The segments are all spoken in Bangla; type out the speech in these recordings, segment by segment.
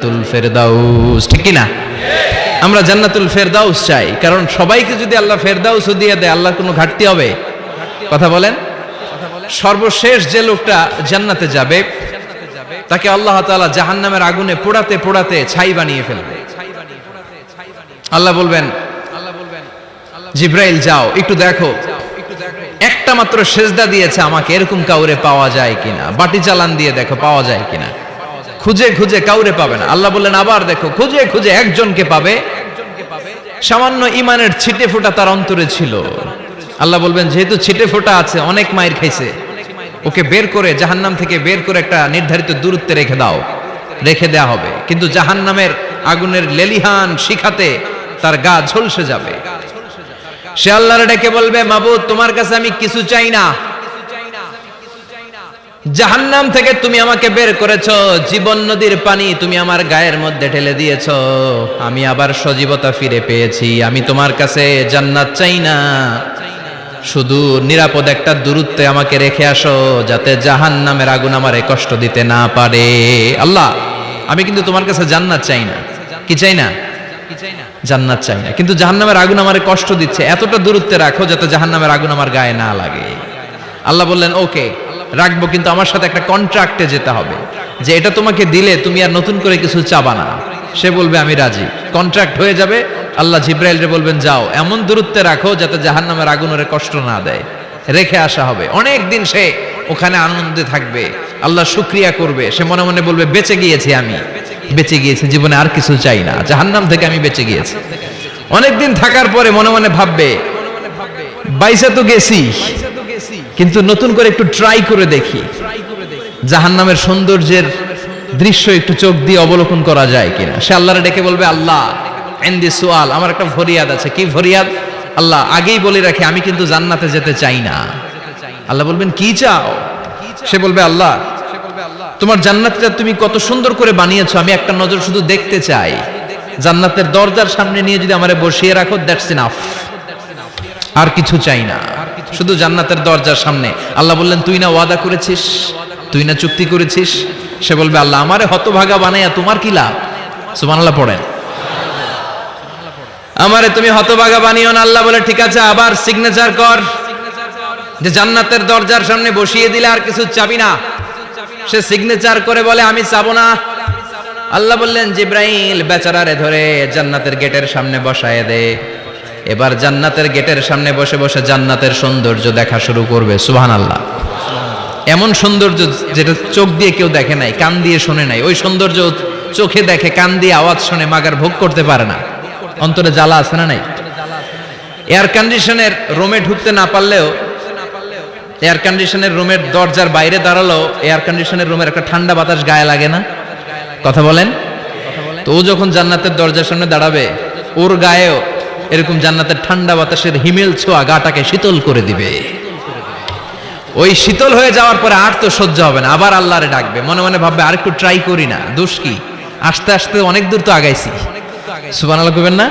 জান্নাতুল ফেরদাউস, ঠিক কি না? আমরা জান্নাতুল ফেরদাউস চাই, কারণ সবাইকে যদি আল্লাহ ফেরদাউস দিয়ে দেয়, আল্লাহর কোনো ঘাটতি হবে? কথা বলেন। সর্বশেষ যে লোকটা জান্নাতে যাবে তাকে আল্লাহ তাআলা জাহান্নামের আগুনে পোড়াতে পোড়াতে ছাই বানিয়ে ফেলবে। আল্লাহ বলবেন, জিব্রাইল যাও একটু দেখো, একটা মাত্র সেজদা দিয়েছে আমাকে, এরকম কাউরে পাওয়া যায় কিনা। বাটি চালান দিয়ে দেখো পাওয়া যায় কিনা। খুঁজে খুঁজে কাউরে পাবে না। আল্লাহ বললেন আবার দেখো, খুঁজে খুঁজে একজনকে পাবে, সামান্য ইমানের ছিটে ফোঁটা তার অন্তরে ছিল। আল্লাহ বলবেন যেহেতু ছিটে ফোঁটা আছে, অনেক মায়ের খাইছে, ওকে বের করে জাহান্নাম থেকে বের করে একটা নির্ধারিত দূরত্বে রেখে দাও। রেখে দেয়া হবে, কিন্তু জাহান্নামের আগুনের লেলিহান শিখাতে তার গা ঝলসে যাবে। সে আল্লাহর ডেকে বলবে, মাবুদ তোমার কাছে আমি কিছু চাই না, জাহান্নাম থেকে তুমি আমাকে বের করেছো, জীবন নদীর পানি তুমি আমার গায়ের মধ্যে ঢেলে দিয়েছো, আমি আবার সজীবতা ফিরে পেয়েছি। আমি তোমার কাছে জান্নাত চাই না, শুধু নিরাপদ একটা দূরত্বে আমাকে রেখে আসো, যাতে জাহান্নামের আগুন আমারে কষ্ট দিতে না পারে। আল্লাহ আমি কিন্তু তোমার কাছে জান্নাত চাই না। কি চাই না? জান্নাত চাই না, কিন্তু জাহান্নামের আগুন আমারে কষ্ট দিচ্ছে, এতটা দূরত্বে রাখো যাতে জাহান্নামের আগুন আমার গায়ে না লাগে। আল্লাহ বললেন ওকে রাখবো, কিন্তু আমার সাথে একটা কন্ট্রাক্টে যেতে হবে, যে এটা তোমাকে দিলে তুমি আর নতুন করে কিছু চাবা না। সে বলবে আমি রাজি, কন্ট্রাক্ট হয়ে যাবে। আল্লাহ জিব্রাইলকে বলবেন যাও এমন দূরত্বে রাখো যাতে জাহান্নামের আগুন ওরে কষ্ট না দেয়। রেখে আসা হবে, অনেক দিন সে ওখানে আনন্দে থাকবে, আল্লাহ শুকরিয়া করবে। সে মনে মনে বলবে বেঁচে গিয়েছি, আমি বেঁচে গিয়েছি, জীবনে আর কিছু চাই না, জাহান্নাম থেকে আমি বেঁচে গিয়েছি। অনেকদিন থাকার পরে মনে মনে ভাববে বাইসে তো গেছি, কিন্তু নতুন করে একটু ট্রাই করে দেখি, জাহান্নামের সৌন্দর্যের দৃশ্য একটু চোখ দিয়ে অবলোকন করা যায় কিনা। সে আল্লাহরে ডেকে বলবে আল্লাহ ইনদি সুআল, আমার একটা ফরিয়াদ আছে। কি ফরিয়াদ? আল্লাহ আগেই বলে রাখি আমি কিন্তু জান্নাতে যেতে চাই না। আল্লাহ বলবেন কি চাও? সে বলবে আল্লাহ তোমার জান্নাতটা তুমি কত সুন্দর করে বানিয়েছো, আমি একটা নজর শুধু দেখতে চাই। জান্নাতের দরজার সামনে নিয়ে যদি আমারে বসিয়ে রাখো, দ্যাটস ইনাফ, আর কিছু চাই না, শুধু জান্নাতের দরজার সামনে। আল্লাহ বললেন তুই না ওয়াদা করেছিস, তুই না চুক্তি করেছিস। সে বলবে আল্লাহ আমারে হতভাগা বানাইয়া তোমার কি লাভ? সুবহানাল্লাহ পড়েন। আমারে তুমি হতভাগা বানিও না। আল্লাহ বলে ঠিক আছে, আবার সিগনেচার কর যে জান্নাতের দরজার সামনে বসিয়ে দিলে আর কিছু চাবি না। সে সিগনেচার করে বলে আমি চাবো না। আল্লাহ বললেন জিব্রাইল বেচারারে ধরে জান্নাতের গেটের সামনে বসায় দে। এবার জান্নাতের গেটের সামনে বসে বসে জান্নাতের সৌন্দর্য দেখা শুরু করবে। সুবহানাল্লাহ। এমন সৌন্দর্য যেটা চোখ দিয়ে কেউ দেখে নাই, কান দিয়ে শোনে নাই। ওই সৌন্দর্য চোখে দেখে, কান দিয়ে আওয়াজ শুনে মাগার ভোগ করতে পারে না। অন্তরে জ্বালা আছে না নাই? এয়ার কন্ডিশনের রুমে ঢুকতে না পারলেও, এয়ার কন্ডিশনের রুমের দরজার বাইরে দাঁড়ালো, এয়ার কন্ডিশনের রুমের একটা ঠান্ডা বাতাস গায়ে লাগে না? কথা বলেন। তো ও যখন জান্নাতের দরজার সামনে দাঁড়াবে, ওর গায়েও এরকম জান্নাতের ঠান্ডা বাতাসের হিমেল ছোঁয়া গাটাকে শীতল করে দিবে। ওই শীতল হয়ে যাওয়ার পরে আর তো সহ্য হবে না, আবার আল্লাহরে ডাকবে। মনে মনে ভাববে আর একটু ট্রাই করি না, দোষ কি, আস্তে আস্তে অনেক দূর তো আগাইছি। সুবহানাল্লাহ কইবেন না?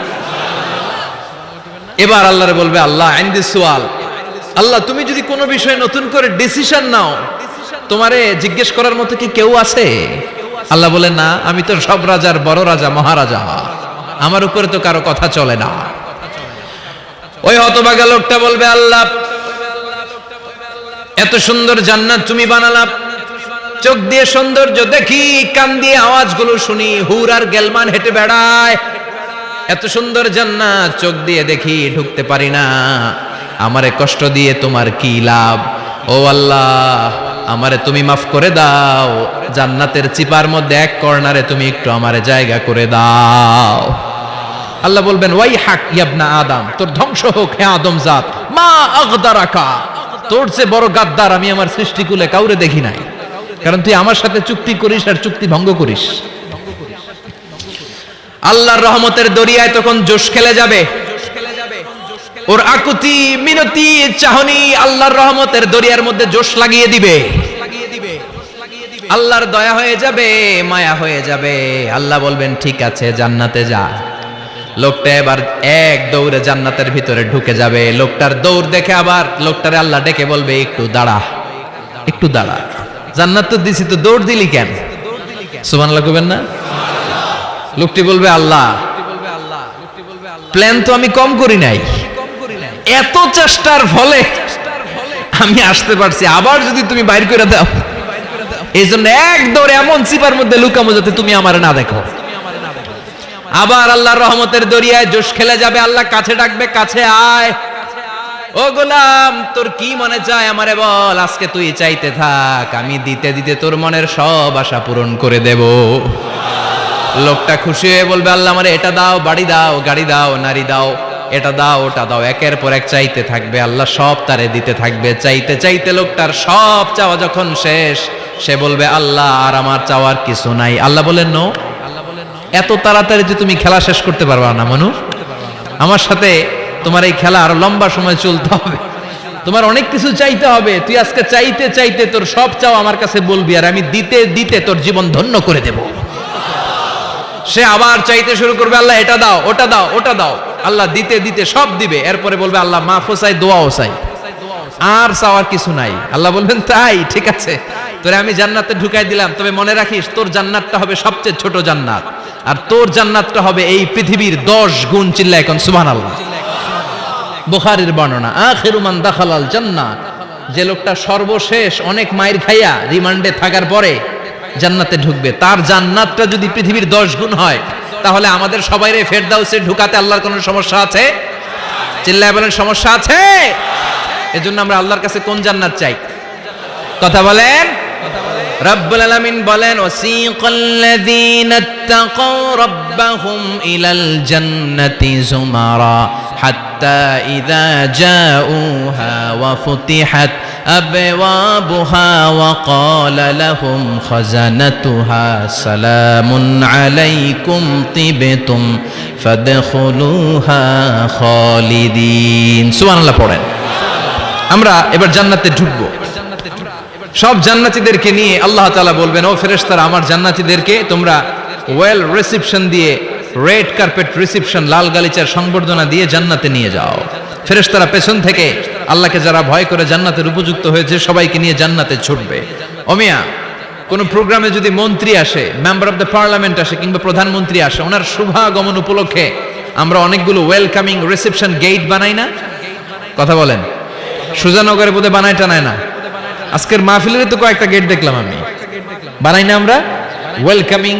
এবার আল্লাহরে বলবে আল্লাহ ইনদি সুআল, আল্লাহ তুমি যদি কোনো বিষয়ে নতুন করে ডিসিশন নাও, তোমারে জিজ্ঞেস করার মতো কি কেউ আছে? আল্লাহ বলে না, আমি তো সব রাজার বড় রাজা, মহারাজা, আমার উপরে তো কারো কথা চলে না। ওই হতভাগা লোকটা বলবে আল্লাহ এত সুন্দর জান্নাত তুমি বানালা, চোখ দিয়ে সৌন্দর্য দেখি, কান দিয়ে আওয়াজগুলো শুনি, হুর আর গেলমান হেঁটে বেড়ায়, এত সুন্দর জান্নাত চোখ দিয়ে দেখি, ঢুকতে পারি না, আমারে কষ্ট দিয়ে তোমার কি লাভ? ও আল্লাহ আমারে তুমি মাফ করে দাও, জান্নাতের চিপার মধ্যে এক কর্নারে তুমি একটু আমারে জায়গা করে দাও। আল্লাহ বলবেন ওয়াই হাক ইয়াবনা আদম, তোর ধ্বংস হোক হে আদম জাত, মা আগদারাকা, তোর চেয়ে বড় গাদ্দার আমি আমার সৃষ্টিকুলে কাউরে দেখি নাই, কারণ তুই আমার সাথে চুক্তি করিস আর চুক্তি ভঙ্গ করিস। আল্লাহর রহমতের দরিয়ায় তখন জোশ খেলে যাবে, ওর আকুতি মিনতি চাহনি আল্লাহর রহমতের দরিয়ার মধ্যে জোশ লাগিয়ে দিবে। আল্লাহর দয়া হয়ে যাবে, মায়া হয়ে যাবে। আল্লাহ বলবেন ঠিক আছে জান্নাতে যা। লোকটা এবার এক দৌড়ে জান্নাতের ভিতরে ঢুকে যাবে। লোকটার দৌড় দেখে আবার লোকটারে আল্লাহ ডেকে বলবে একটু দাঁড়া, একটু দাঁড়া, জান্নাত তো দিছি, তো দৌড় দিলি কেন? সুবহানাল্লাহ কইবেন না? লোকটি বলবে আল্লাহ, প্ল্যান তো আমি কম করি নাই, এত চেষ্টার ফলে আমি আসতে পারছি, আবার যদি তুমি বাইর করে দাও, এই জন্য এক দৌড়ে এমন চিপার মধ্যে লুকামো যাতে তুমি আমার না দেখো। আবার আল্লাহর রহমতের দরিয়ায় জোশ খেলে যাবে, আল্লাহ কাছে ডাকবে, কাছে আয়, ও গোলাম তোর কি মনে চায় আমারে বল, আজকে তুই চাইতে থাক, আমি দিতে দিতে তোর মনের সব আশা পূরণ করে দেব। লোকটা খুশি হয়ে বলবে আল্লাহ আমারে এটা দাও, বাড়ি দাও, গাড়ি দাও, নারী দাও, এটা দাও, ওটা দাও, একের পর এক চাইতে থাকবে, আল্লাহ সব তারে দিতে থাকবে। চাইতে চাইতে লোকটার সব চাওয়া যখন শেষ, সে বলবে আল্লাহ আর আমার চাওয়ার কিছু নাই। আল্লাহ বলেন নো, এত তাড়াতাড়ি যে তুমি খেলা শেষ করতে পারবা না মানু, আমার সাথে তোমার এই খেলা আরো লম্বা সময় চলতে হবে, তোমার অনেক কিছু চাইতে হবে। তুই আজকে চাইতে চাইতে তোর সব চাও আমার কাছে বলবি, আর আমি দিতে দিতে তোর জীবন ধন্য করে দেব। সে আবার চাইতে শুরু করবে, আল্লাহ এটা দাও, ওটা দাও, ওটা দাও, আল্লাহ দিতে দিতে সব দিবে। এরপরে বলবে আল্লাহ মাফও চাই, দোয়াও চাই, আর চাওয়ার কিছু নাই। আল্লাহ বলবেন তাই ঠিক আছে, তোরে আমি জান্নাতে ঢুকাই দিলাম, তবে মনে রাখিস তোর জান্নাতটা হবে সবচেয়ে ছোট জান্নাত, আর তোর জান্নাতটা হবে এই পৃথিবীর 10 গুণ। চিল্লায় এখন সুবহানাল্লাহ। বুখারীর বর্ণনা, আখিরু মান দাখালাল জান্নাহ, যে লোকটা সর্বশেষ অনেক মাইর খাইয়া রিমান্ডে থাকার পরে জান্নাতে ঢুকবে, তার জান্নাতটা যদি পৃথিবীর 10 গুণ হয়, তাহলে আমাদের সবাইরে ফেরদাউসে ঢুকাতে আল্লাহর কোনো সমস্যা আছে? চিল্লায় বলেন সমস্যা আছে? এজন্য আমরা আল্লাহর কাছে কোন জান্নাত চাই? কথা বলেন। রব্বুল আলামিন বলেন ওয়াসিকাল্লাযীনা ইত্তাকাউ রাব্বাহুম ইলাল জান্নাতি যুমারা হাত্তা ইযা জাউহা ওয়া ফুতিহাত আবওয়াবুহা ওয়া ক্বালা লাহুম খাজানাতুহা সালামুন আলাইকুম তিবতুম ফাদখুলুহা খালিদিন। সুবহানাল্লাহ পড়েন। আমরা এবার জান্নাতে ঢুকবো। সব জান্নাতীদেরকে নিয়ে আল্লাহ তাআলা বলবেন, ও ফেরেশতারা আমার জান্নাতীদেরকে তোমরা ওয়েল রিসেপশন দিয়ে, রেড কার্পেট রিসেপশন, লাল গালিচার সংবর্ধনা দিয়ে জান্নাতে নিয়ে যাও। ফেরেশতারা পেছন থেকে আল্লাহকে যারা ভয় করে জান্নাতের উপযুক্ত হয়েছে সবাইকে নিয়ে জান্নাতে ছুটবে। ওমিয়া কোন প্রোগ্রামে যদি মন্ত্রী আসে, মেম্বার অফ দ্য পার্লামেন্ট আসে, কিংবা প্রধানমন্ত্রী আসে, ওনার শুভাগমন উপলক্ষে আমরা অনেকগুলো ওয়েলকামিং রিসেপশন গেট বানাই না? কথা বলেন। সুজানগরে বোধহয় বানায় টানায় না, আজকের মাহফিলের তো কয়েকটা গেট দেখলাম আমি, বানাই না আমরা ওয়েলকামিং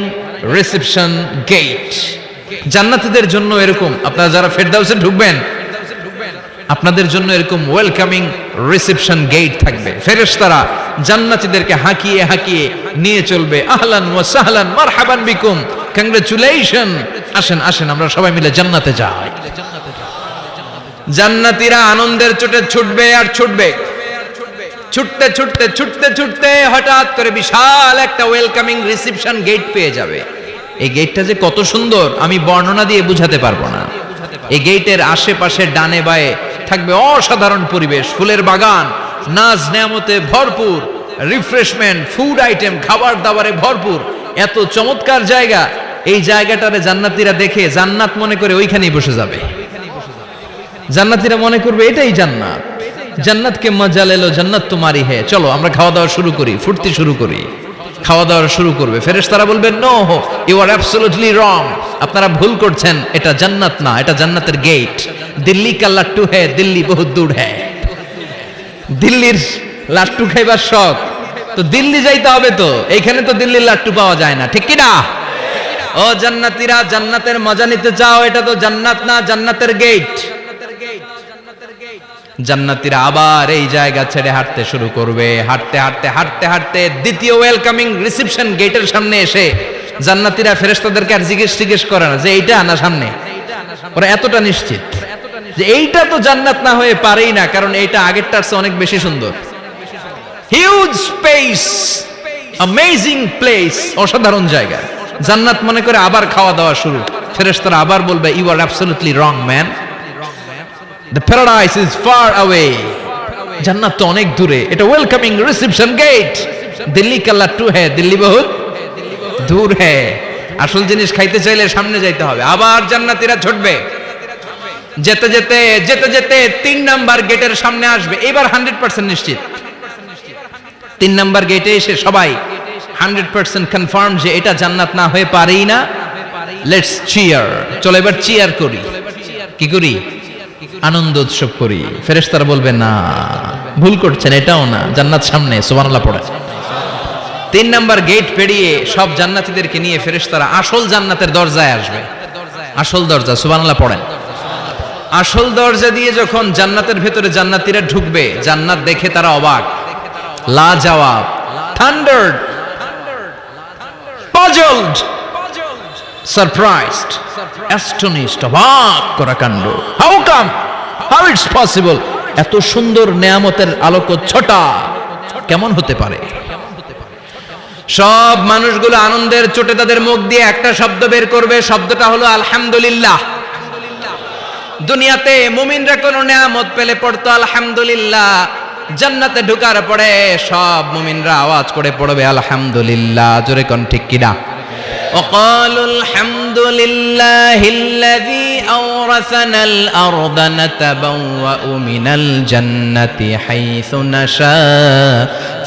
রিসেপশন গেট। জান্নাতীদের জন্য এরকম, আপনারা যারা ফেরদাউসে ঢুকবেন আপনাদের জন্য এরকম ওয়েলকামিং রিসেপশন গেট থাকবে। ফেরেশতারা জান্নাতীদেরকে হাঁকিয়ে হাঁকিয়ে নিয়ে চলবে, আহলান ওয়া সাহলান মারহাবান বিকুম, কংগ্রাচুলেশন, আসেন আসেন আমরা সবাই মিলে জান্নাতে যাই। জান্নাতীরা আনন্দের চোটে ছুটবে আর ছুটবে, ছুটতে ছুটতে ছুটতে ছুটতে হঠাৎ করে বিশাল একটা ওয়েলকামিং রিসেপশন গেট পেয়ে যাবে। এই গেটটা যে কত সুন্দর আমি বর্ণনা দিয়ে বুঝাতে পারবো না। এই গেটের আশেপাশে ডানে বায়ে থাকবে অসাধারণ পরিবেশ, ফুলের বাগান, নাজ নেয়ামতে ভরপুর, রিফ্রেশমেন্ট, ফুড আইটেম, খাবার দাবারে ভরপুর, এত চমৎকার জায়গা। এই জায়গাটারে জান্নাতীরা দেখে জান্নাত মনে করে ওইখানেই বসে যাবে। জান্নাতীরা মনে করবে এটাই জান্নাত, জান্নাত কে মজা লেলো, জান্নাত তোমারই হে, চলো আমরা খাওয়া দাওয়া শুরু করি, ফুর্তি শুরু করি। খাওয়া দাওয়া শুরু করবে। ফেরেশতারা বলবেন no, you are absolutely wrong, আপনারা ভুল করছেন, এটা জান্নাত না, এটা জান্নাতের গেট। দিল্লি কা লাট্টু হে, দিল্লি বহুত দূর হে। দিল্লির লাট্টু খাইবার শখ, তো দিল্লি যাইতে হবে, তো এইখানে তো দিল্লির লাট্টু পাওয়া যায় না, ঠিক কি না? ও জান্নাতীরা, জান্নাতের মজা নিতে চাও, এটা তো জান্নাত না, জান্নাতের গেট। জান্নাতীরা আবার এই জায়গা ছেড়ে হাঁটতে শুরু করবে। হাঁটতে হাঁটতে হাঁটতে হাঁটতে দ্বিতীয় ওয়েলকামিং রিসেপশন গেটের সামনে এসে জান্নাতীরা ফেরেশতাদেরকে আর জিজ্ঞেস করে না যে এইটা না সামনে, ওরা এতটা নিশ্চিত যে এইটা তো জান্নাত না হয়ে পারেই না, কারণ এইটা আগেরটার চেয়ে অনেক বেশি সুন্দর। হিউজ স্পেস, অ্যামেজিং প্লেস, অসাধারণ জায়গা। জান্নাত মনে করে আবার খাওয়া দাওয়া শুরু। ফেরেশতারা আবার বলবে you are absolutely wrong man, the paradise is far away, জান্নাত তো অনেক দূরে, এটা ওয়েলকামিং রিসেপশন গেট। দিল্লি কা লাট্টু হে, দিল্লি বহুত দূর হে। আসল জিনিস খাইতে চাইলে সামনে যাইতে হবে। আবার জান্নাতীরা ছুটবে, যেতে যেতে যেতে যেতে 3 নাম্বার গেটের সামনে আসবে। এবার 100% নিশ্চিত, 3 নাম্বার গেটে এসে সবাই 100% কনফার্ম যে এটা জান্নাত না হয়ে পারেই না। লেটস চিয়ার, চলো এবার চিয়ার করি। কি করি? আনন্দ উৎসব করি। ফেরেশতারা বলবে না, ভুল করছেন, এটাও না, জান্নাত সামনে, সুবহানাল্লাহ পড়ে। 3 নাম্বার গেট পেরিয়ে সব জান্নাতীদেরকে নিয়ে ফেরেশতারা আসল জান্নাতের দরজায় আসবে। আসল দরজা, সুবহানাল্লাহ পড়েন। আসল দরজা দিয়ে যখন জান্নাতের ভেতরে জান্নাতীরা ঢুকবে, জান্নাত দেখে তারা অবাক, লাজবাব, থান্ডার্ড, পাজলড, সারপ্রাইজড, অ্যাস্টনিশড, অবাক করা কাণ্ড। How come, how it's possible, এত সুন্দর নেয়ামতের আলোকচ্ছটা কেমন হতে পারে? সব মানুষগুলো আনন্দের চোটে তাদের মুখ দিয়ে একটা শব্দ বের করবে, শব্দটা হলো আলহামদুলিল্লাহ। দুনিয়াতে মুমিনরা কোনো নেয়ামত পেলে পড়তো আলহামদুলিল্লাহ, জান্নাতে ঢোকার পরে সব মুমিনরা আওয়াজ করে পড়বে আলহামদুলিল্লাহ। জোরে কোন ঠিক কিনা? وقالوا الحمد لله الذي أورثنا الأرض نتبوأ من الجنة حيث نشاء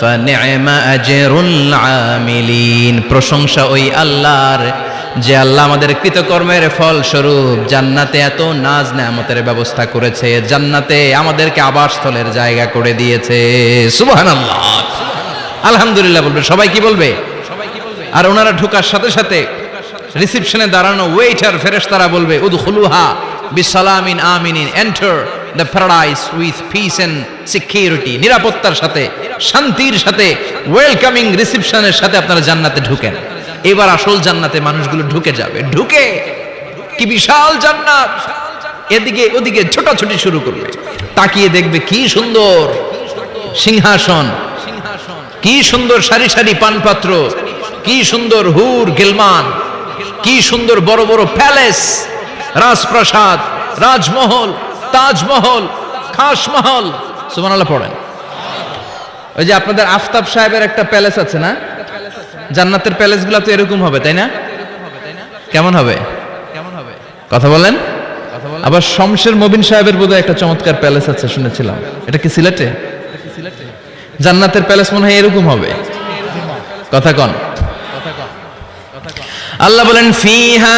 فنعم أجر العاملين। প্রশংসা ওই আল্লাহর, যে আল্লাহ আমাদের কৃতকর্মের ফল স্বরূপ জান্নাতে এত নাজ নেয়ামতের ব্যবস্থা করেছে, জান্নাতে আমাদেরকে আবাসস্থলের জায়গা করে দিয়েছে। সুবহানাল্লাহ, আলহামদুলিল্লাহ বলবে। সবাই কি বলবে? আর ওনারা ঢোকার সাথে সাথে রিসেপশনে দাঁড়ানো ওয়েটার ফেরেশতারা বলবে উদখুলুহা বিসালামিন আমিনিন, enter the paradise with peace and security. নিরাপত্তার সাথে, শান্তির সাথে, ওয়েলকামিং রিসেপশনের সাথে আপনারা জান্নাতে ঢুকেন। এবার আসল জান্নাতে মানুষগুলো ঢুকে যাবে। ঢুকে কি বিশাল জান্নাত, এদিকে ওদিকে ছোটাছুটি শুরু করবে। তাকিয়ে দেখবে কি সুন্দর সিংহাসন, কি সুন্দর সারি সারি পানপাত্র, কি সুন্দর হুর গিলমান, কি সুন্দর বড় বড় প্যালেস, রাজপ্রাসাদ, রাজমহল, তাজমহল, খাসমহল। সুবহানাল্লাহ পড়েন। ওই যে আপনাদের আফতাব সাহেবের একটা প্যালেস আছে না, জান্নাতের প্যালেসগুলো তো এরকম হবে, তাই না? কেমন হবে? কথা বলেন। আবার শমশের মবিন সাহেবের বোধহয় একটা চমৎকার প্যালেস আছে শুনেছিলাম, এটা কি সিলেটে? জান্নাতের প্যালেস মনে হয় এরকম হবে। কথা কন। আল্লাহ বলেন ফিহা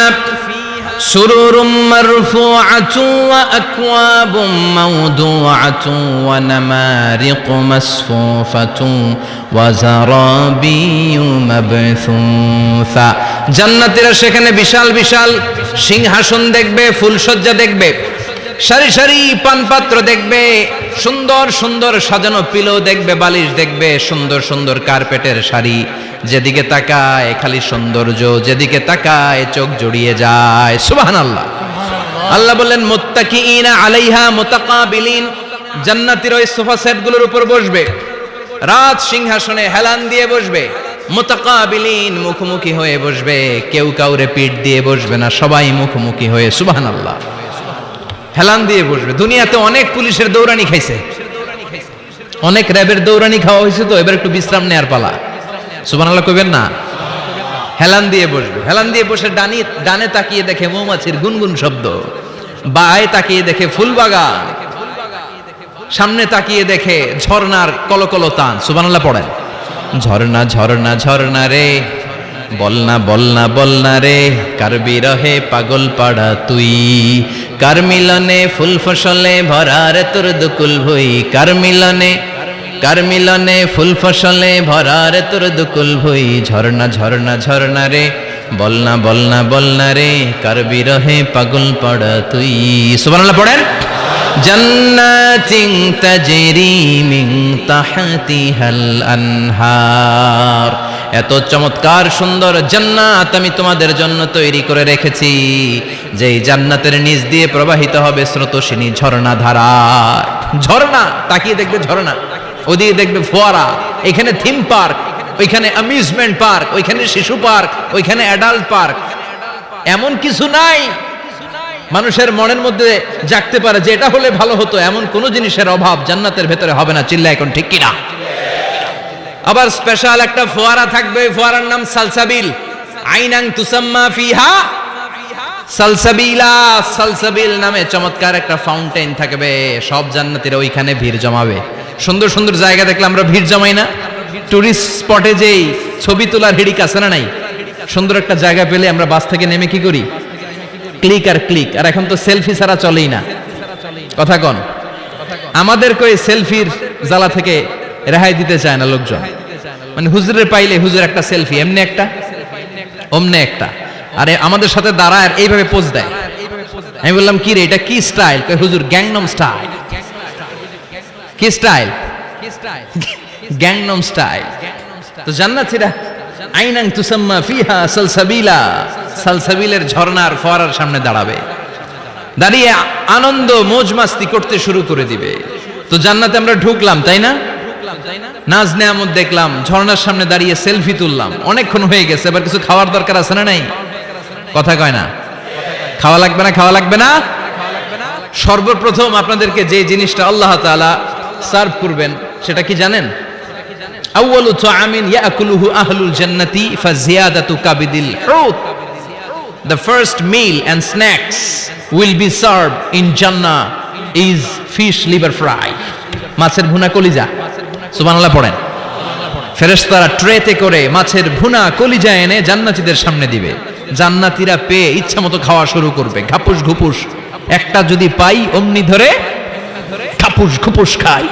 সুরুরুম মারফুআতু ওয়া আকওয়াবুম মাওদুআতু ওয়া নামারিকু মাসফুফাতু ওয়া যারাবিয়ু মাবথুসা। জান্নাতীরা সেখানে বিশাল বিশাল সিংহাসন দেখবে, ফুলসজ্জা দেখবে, সারি সারি পানপাত্র দেখবে, সুন্দর সুন্দর সাজানো পিলো দেখবে, বালিশ দেখবে, সুন্দর সুন্দর কার্পেটের শাড়ি। যেদিকে তাকায় খালি সৌন্দর্য, যেদিকে তাকায় চোখ জড়িয়ে যায়। সুবহানাল্লাহ। আল্লাহ বললেন মুত্তাকিইনা আলাইহা মুতাকাবিলিন, জান্নাতীরা ওই সোফা সেটগুলোর উপর বসবে, রাজ সিংহাসনে হেলান দিয়ে বসবে, মুতাকাবিলিন মুখোমুখি হয়ে বসবে, কেউ কাউরে পিঠ দিয়ে বসবে না, সবাই মুখোমুখি হয়ে। সুবহানাল্লাহ। হেলান দিয়ে বসবে। দুনিয়াতে অনেক পুলিশের দৌড়ানি খাইছে, অনেক র্যাবের দৌড়ানি খাওয়া হয়েছে, তো এবার একটু বিশ্রাম নেয়ার পালা। সুবহানাল্লাহ কইবেন না? হেলান দিয়ে বসবে। হেলান দিয়ে বসে ডানে তাকিয়ে দেখে মৌমাছির গুনগুন শব্দ, বায়ে তাকিয়ে দেখে ফুলবাগান, সামনে তাকিয়ে দেখে ঝর্ণার কলকল তান। সুবহানাল্লাহ পড়েন। ঝর্ণা ঝর্ণা ঝর্ণা রে, বলনা বলনা বলনা রে, কার বিরহে পাগল পাড়া তুই, কার মিলনে ফুল ফসলে ভরা রে তোর দুকুল ভুই, কার মিলনে ফুল ফসলে ভরা রে তোর দুকুল ভুই। ঝর্ণা ঝর্ণা ঝর্ণা রে, বলনা বলনা বলনা রে, কার বিরহে পাগল পাড়া তুই। সুবহানাল্লাহ পড়েন। জান্নাতিন তাজরি মিন তাহতিহাল আনহার, এত চমৎকার সুন্দর জান্নাত আমি তোমাদের জন্য তৈরি করে রেখেছি, যেই জান্নাতের নিচ দিয়ে প্রবাহিত হবে স্রোতস্বিনী ঝর্ণা ধারা। ঝর্ণা, তাকিয়ে দেখবে ঝর্ণা, ওদিকে দেখবে ফোয়ারা, এখানে থিম পার্ক, ওইখানে অ্যামিউজমেন্ট পার্ক, ওইখানে শিশু পার্ক, ওইখানে অ্যাডাল্ট পার্ক। এমন কিছু নাই মানুষের মনের মধ্যে জাগতে পারে যে এটা হলে ভালো হতো, এমন কোন জিনিসের অভাব জান্নাতের ভেতরে হবে না। চিল্লা এখন ঠিক কিনা? আবার স্পেশাল একটা ফোয়ারা থাকবে, ফোয়ারার নাম সালসাবিল। আইনাং তুসাম্মা ফিহা সালসাবিলা, সালসাবিল নামে চমৎকার একটা ফাউন্টেন থাকবে। সব জান্নাতীরা ওইখানে ভিড় জমাবে। সুন্দর সুন্দর জায়গা দেখলে আমরা ভিড় জমাই না? টুরিস্ট স্পটে যেই ছবি তোলার হিড়িক আছে না নাই? সুন্দর একটা জায়গা পেলে আমরা বাস থেকে নেমে কি করি? ক্লিক আর ক্লিক। আর এখন তো সেলফি ছাড়া চলেই না, কথা কন। আমাদেরকে ওই সেলফির জ্বালা থেকে রেহাই দিতে চায় না লোকজন। মানে হুজুরের পাইলে হুজুর একটা সেলফি, এমনি একটা অমনে একটা, আরে আমাদের সাথে দাঁড়ায় আর এইভাবে পোজ দেয়। আমি বললাম কি রে এটা কি স্টাইল? কই হুজুর গ্যাংনম স্টাইল। কি স্টাইল? Gangnam style. তো জান্নাতীরা আইনান তুসাম্মা ফিহা সালসাবিলা, সালসাবিলের ঝর্ণার ফোয়ারার সামনে দাঁড়াবে, দাঁড়িয়ে আনন্দ মौज মাস্তি করতে শুরু করে দিবে। তো জান্নাতে আমরা ঢুকলাম, তাই না? নাজ নেয়ামত দেখলাম, ঝর্ণার সামনে দাঁড়িয়ে সেলফি তুললাম, অনেকক্ষণ হয়ে গেছে, এবার কিছু খাওয়ার দরকার আছে না নাই? কথা কয় না? খাওয়া লাগবে না? খাওয়া লাগবে না? সর্বপ্রথম আপনাদেরকে যে জিনিসটা আল্লাহ তাআলা সার্ভ করবেন সেটা কি জানেন? আউয়ালু তুআমিন ইয়াকুলুহু আহলুল জান্নাতি ফাজিয়াদাতু কাবিদিল হুত। The first meal and snacks will be served in Jannah is fish liver fry. মাছের ভুনা কলিজা। সুবহানাল্লাহ পড়েন। ফেরেশতারা ট্রেতে করে মাছের ভুনা কলিজা এনে জান্নাতীদের সামনে দিবে। জান্নাতীরা পেয়ে ইচ্ছামতো খাওয়া শুরু করবে, ঘাপুস ঘুপুস। একটা যদি পাই অমনি ধরে ঘাপুস ঘুপুস খাই।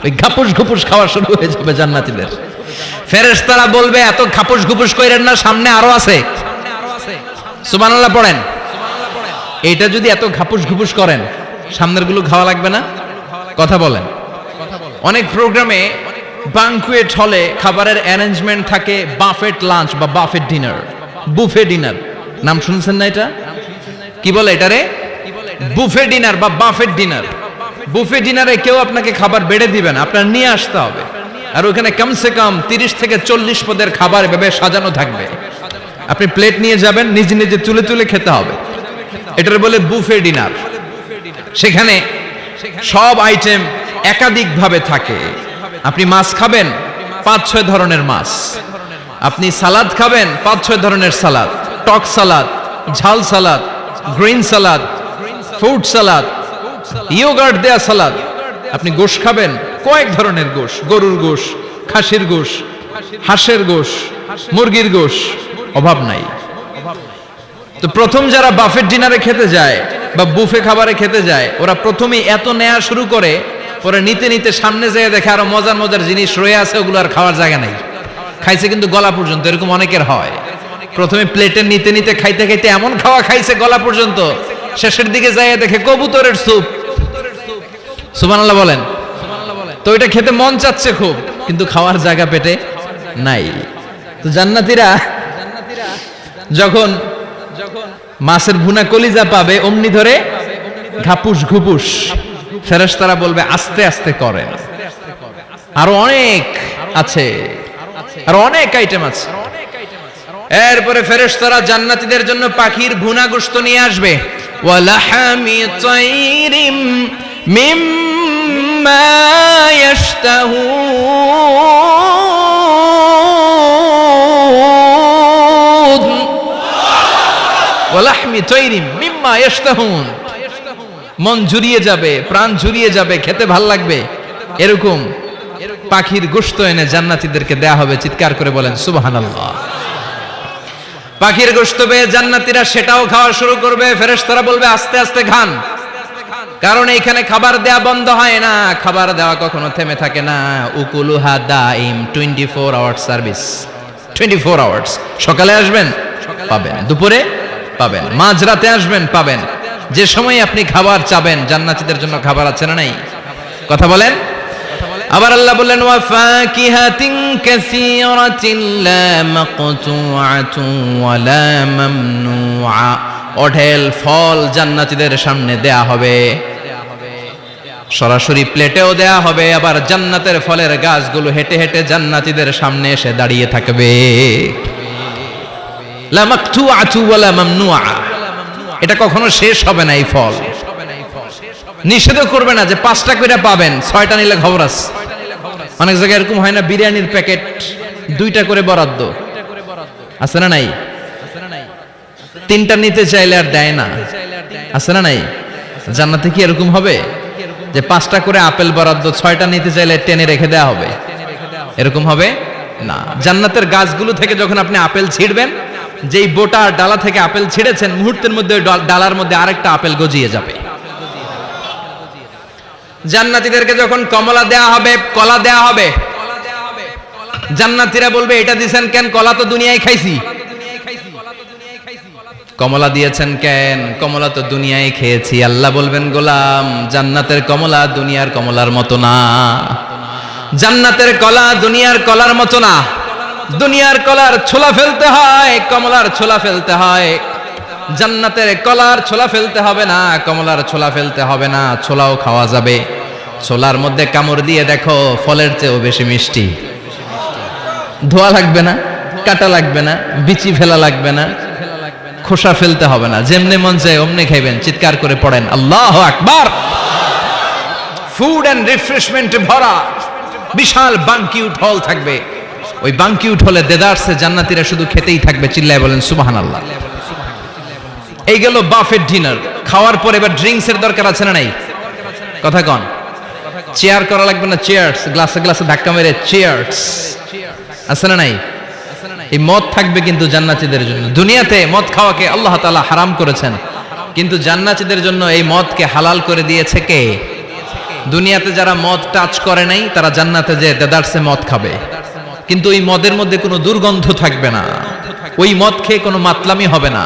ওই ঘাপুস ঘুপুস খাওয়া শুরু হয়ে যাবে জান্নাতীদের। ফেরেশতারা বলবে এত ঘাপুস ঘুপুস কইরেন না, সামনে আরো আছে। সুবহানাল্লাহ পড়েন। এটা যদি এত ঘাপুস ঘুপুস করেন, সামনের গুলো খাওয়া লাগবে না? কথা বলেন। অনেক প্রোগ্রামে বাঙ্কুয়েট হলে খাবারের অ্যারেঞ্জমেন্ট থাকে বাফেট লাঞ্চ বা বাফেট ডিনার, বুফে ডিনার। নাম শুনছেন না এটা? কি বলে এটারে? বুফে ডিনার বা বাফেট ডিনার। বুফে ডিনারে কেউ আপনাকে খাবার বেড়ে দিবেন, আপনার নিয়ে আসতে হবে। আর ওখানে কমসে কম 30 থেকে 40 পদের খাবার এভাবে সাজানো থাকবে। আপনি প্লেট নিয়ে যাবেন, নিজে নিজে তুলে তুলে খেতে হবে। এটার বলে বুফে ডিনার। সেখানে সব আইটেম একাধিক ভাবে থাকে। আপনি মাছ খাবেন, 5-6 ধরনের মাছ। আপনি সালাদ খাবেন, 5-6 ধরনের সালাদ, টক সালাদ, ঝাল salad, green salad, fruit salad, yogurt দেয়া সালাদ। আপনি গোশ খাবেন, কয়েক ধরনের গোশ, গরুর গোশ, খাসির গোশ, হাঁসের গোশ, মুরগির গোশ, অভাব নাই। তো প্রথম যারা বাফেট ডিনারে খেতে যায় বা বুফে খাবারে খেতে যায়, ওরা প্রথমেই এত নেওয়া শুরু করে, পরে নিতে নিতে সামনে যেয়ে দেখে আরো মজার মজার জিনিস রয়ে আছে, ওগুলো আর খাওয়ার জায়গা নাই। খাইছে কিন্তু গলা পর্যন্ত, এরকম অনেকের হয়। প্রথমে প্লেটে নিতে নিতে খাইতে খাইতে এমন খাওয়া খাইছে গলা পর্যন্ত, শেষের দিকে যাইয়া দেখে কবুতরের স্যুপ। সুবহানাল্লাহ বলেন। তো এটা খেতে মন চাচ্ছে খুব, কিন্তু খাওয়ার জায়গা পেটে নাই। তো জান্নাতীরা যখন মাছের ভুনা কলিজা পাবে, অমনি ধরে ঘাপুস ঘুপুস। ফেরেশতারা বলবে আস্তে আস্তে করেন, আরো অনেক আছে, আরো অনেক আইটেম আছে। এরপরে ফেরেশতারা জান্নাতীদের জন্য পাখির ভুনা গোশত নিয়ে আসবে। ওয়ালাহামি তাইরিম মিম্মা ইয়াশতাহুন। ওয়ালাহমি তাইরিম মিম্মা ইয়াশতাহুন। মন জুড়িয়ে যাবে, প্রাণ জুড়িয়ে যাবে, খেতে ভাল লাগবে, এরকম পাখির গোশত এনে জান্নাতীদেরকে দেয়া হবে। চিৎকার করে বলেন সুবহানাল্লাহ। পাখির গোশত পেয়ে জান্নাতীরা সেটাও খাওয়া শুরু করবে। ফেরেশতারা বলবে আস্তে আস্তে খান, কারণ এইখানে খাবার দেয়া বন্ধ হয় না, খাবার দেওয়া কখনো থেমে থাকে না। উকুলুহা দাইম, 24 আওয়ার সার্ভিস, 24 আওয়ার্স। সকালে আসবেন পাবেন, দুপুরে পাবেন, মাঝরাতে আসবেন পাবেন। যে সময় আপনি খাবার চাবেন, জান্নাতীদের জন্য খাবার আছে না নাই? কথা বলেন। আবার আল্লাহ বললেন ওয়া ফাকিহাতিন কাসীরাতিন লা মাকতুআতুন ওয়া লা মামনুআ। অঢেল ফল জান্নাতীদের সামনে দেয়া হবে, সরাসরি প্লেটেও দেয়া হবে। আবার জান্নাতের ফলের গাছগুলো হেঁটে হেঁটে জান্নাতীদের সামনে এসে দাঁড়িয়ে থাকবে। লা মাকতুআতু ওয়া লা মামনুআ। এটা কখনো শেষ হবে না। এই ফল নিষেধও করবে না যে 5টা করে পাবেন, 6টা নিলে খবর আছে। অনেক জায়গায় এরকম হয় না, বিরিয়ানির প্যাকেট 2টা করে বরাদ্দ আছে না নাই? 3টা নিতে চাইলে আর দেয় না, আছে না নাই? জান্নাতে কি এরকম হবে যে 5টা করে আপেল বরাদ্দ, 6টা নিতে চাইলে টেনে রেখে দেওয়া হবে? এরকম হবে? না, জান্নাতের গাছগুলো থেকে যখন আপনি আপেল ছিঁড়বেন, যেই বোটা ডালা থেকে আপেল ছিঁড়েছেন, মুহূর্তের মধ্যে ওই ডালার মধ্যে আরেকটা আপেল গজিয়ে যাবে। জান্নাতীদেরকে যখন কমলা দেয়া হবে, কলা দেয়া হবে, জান্নাতীরা বলবে এটা দিবেন কেন? কলা তো দুনিয়ায় খাইছি। কমলা দিয়েছেন কেন? কমলা তো দুনিয়ায় খেয়েছি। আল্লাহ বলবেন, গোলাম, জান্নাতের কমলা দুনিয়ার কমলার মতো না। জান্নাতের কলা দুনিয়ার কলার মতো না। দুনিয়ার কলার ছোলা ফেলতে হয়, কমলার ছোলা ফেলতে হয়। জান্নাতের কলার ছোলা ফেলতে হবে না, কমলার ছোলা ফেলতে হবে না, ছোলাও খাওয়া যাবে। ছোলার মধ্যে কামড় দিয়ে দেখো, ফলের চেয়েও বেশি মিষ্টি। ধোয়া লাগবে না, কাটা লাগবে না, বিচি ফেলা লাগবে না, খোসা ফেলতে হবে না। যেমনে মন চায় অমনে খাইবেন। চিৎকার করে পড়েন আল্লাহু আকবার। ফুড এন্ড রিফ্রেশমেন্টে ভরা বিশাল বানকিউট হল থাকবে। ওই বানকিউট হলে দেদারসে জান্নাতীরা শুধু খেতেই থাকবে। চিল্লায় বলেন সুবহানাল্লাহ। এই গেল বাফেট ডিনার। খাওয়ার পর এবার ড্রিঙ্কস এর দরকার আছে না নাই? কথা কন। চেয়ার করা লাগবে না, চেয়ারস, গ্লাসে গ্লাসে ধাক্কা মেরে চেয়ারস, আছে না নাই? এই মদ থাকবে কিন্তু জান্নাতীদের জন্য। দুনিয়াতে মদ খাওয়াকে আল্লাহ তাআলা হারাম করেছেন, কিন্তু জান্নাতীদের জন্য এই মদকে হালাল করে দিয়েছে কে? দুনিয়াতে যারা মদ টাচ করে নাই, তারা জান্নাতে যে দেদারসে মদ খাবে, কিন্তু ওই মদের মধ্যে কোনো দুর্গন্ধ থাকবে না। ওই মদ খেয়ে কোনো মাতলামি হবে না।